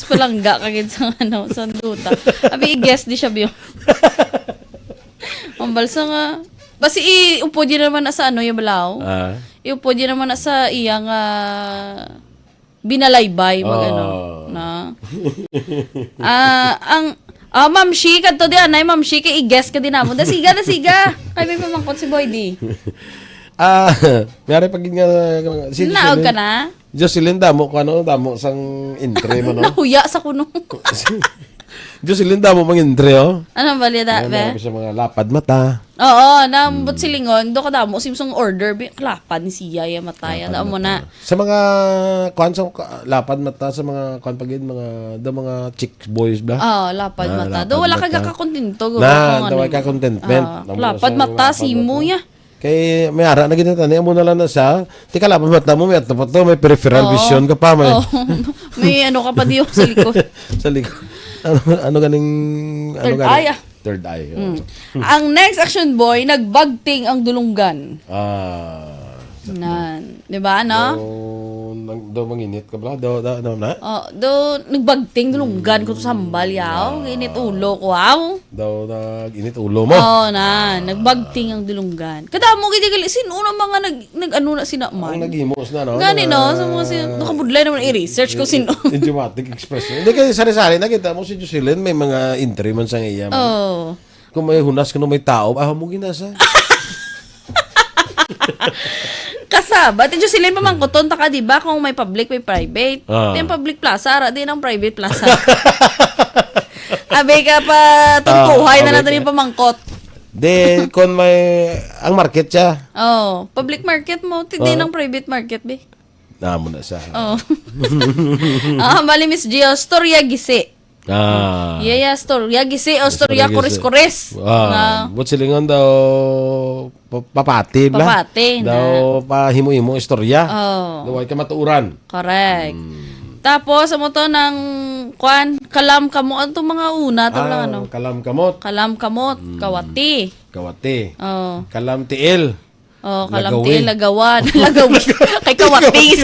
palangga ka gid sa sa duta abi i-guess di siya biyo ang balsa nga basi iupo di naman na sa yung balaw iupo di naman na sa iyang binalaybay na Ma'am Shi kadto di anay Ma'am Shi kay i-guess ka din namo da siga kay may pamangkot si Boy di mayari pag nga si naog ka na Jocelyn damo ko damo sang entry mo no nahuya sa kuno Jocelyn, damo mangindre, oh. Anong balita, be? Sa mga lapad mata. Oo, nambot silingon. Do ka damo, simsong order. Klapad ni siya, yung mataya. Daan mo na. Sa mga kuan sa lapad mata sa mga kuan pagid mga mga chick boys ba? Oo, lapad mata. Do wala ka kakontinto. Na, daw ka contentment. Lapad mata, simo ya. Kay may ara na ginatan mo na lang na sa tika lapad mata mo may tapat to, may peripheral vision ka pa may. May ano ka pa diyo sa likod. Sa likod. Ano ganing Third eye. Third eye. Ang next action boy, nagbagting ang dulunggan. Nan, 'di ba no? Do manginit ka ba? Do na? Do nagbagting dulunggan ko sa sambal yaw, init ulo ko aw. Do init ulo mo. Nagbagting ang dulunggan. Kada mo gid sino na mga nag-ano na sinaman. Ang naghimos na no. Gani no, sa mga nakabudlay naman i-research ko sino. Idiomatic expression. Hindi kasi sari-sari nakita mo si Jocelyn may mga entry man sa iya. Kung may hunas kuno may tao, mo ginasa. Kasaba, tinyo sila yung pamangkoton, taka diba kung may public, may private. Yung public plaza, ara din ang private plaza. Abay ka pa, tungkuhay na natin yung pamangkot. De, kung may, ang market siya. Public market mo, hindi ng private market, be. Namo na siya. Bali, Miss Gio, storya gisi. Storya gisi o storya kores-kores. But silingon daw papati. Daw pahimo-himo istorya. Daw ay ka matuuran. Correct. Tapos amo to ng kalam kamot ang mga una to lang ano. Kalam kamot. Kawati. Kalam tiil. Kalam tiil lagawan. Lagawi. Kay kawati.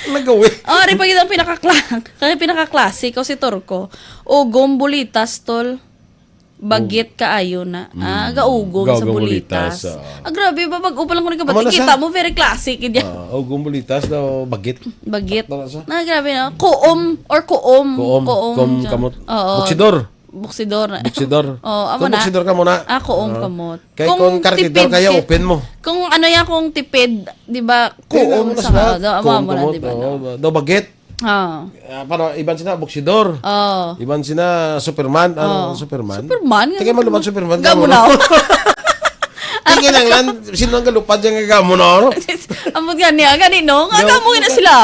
Nagawi. Rin pag itong pinaka-classic o si Torco. Ugong bulitas, tol. Bagit kaayo na. Gaugong sa bulitas. Grabe ba? Pag-upal lang ko rin kabati. Kita mo, very classic. Ugong bulitas daw bagit. Bagit. Grabe na. Koom or koom. Koom kamot. Buksidor. Buksidor. Kung buksidor ka muna. Koom kamot. Kaya kung kartidor kaya open mo. Kung ano yan, kung tipid, di ba, koom sa kamot. Daw bagit. Para iban sina buksidor. Iban sina Superman. Superman? Superman? Tingin mo lupan Superman. Gamo na. Tingin lang lang, sino ang galupad yung gamo na? Amot nga niya, ganino. Nga gamo na sila.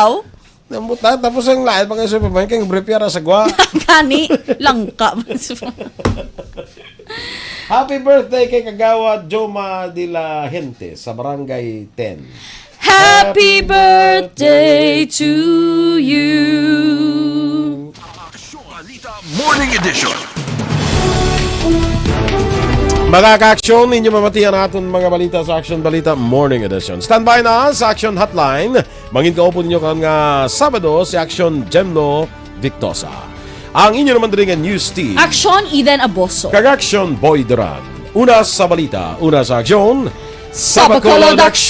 Namuta, tapos ang lahat pa kayo Superman, kaya brief yara sa gwa. Gani, langka. Happy birthday kay Kagawad Joma de la Gente sa Barangay 10. Happy birthday to you. Morning Edition. Mga ka-aksyon, ninyo mamatihan natin mga balita sa Action Balita Morning Edition. Standby na sa Action Hotline. Mangin kaupon nyo kang Sabado si Action Gemno Victosa. Ang inyo naman rin news team. Action Eden Aboso. Kag-Action Boy Duran. Una sa balita, una sa aksyon. Sa Bacolod Action.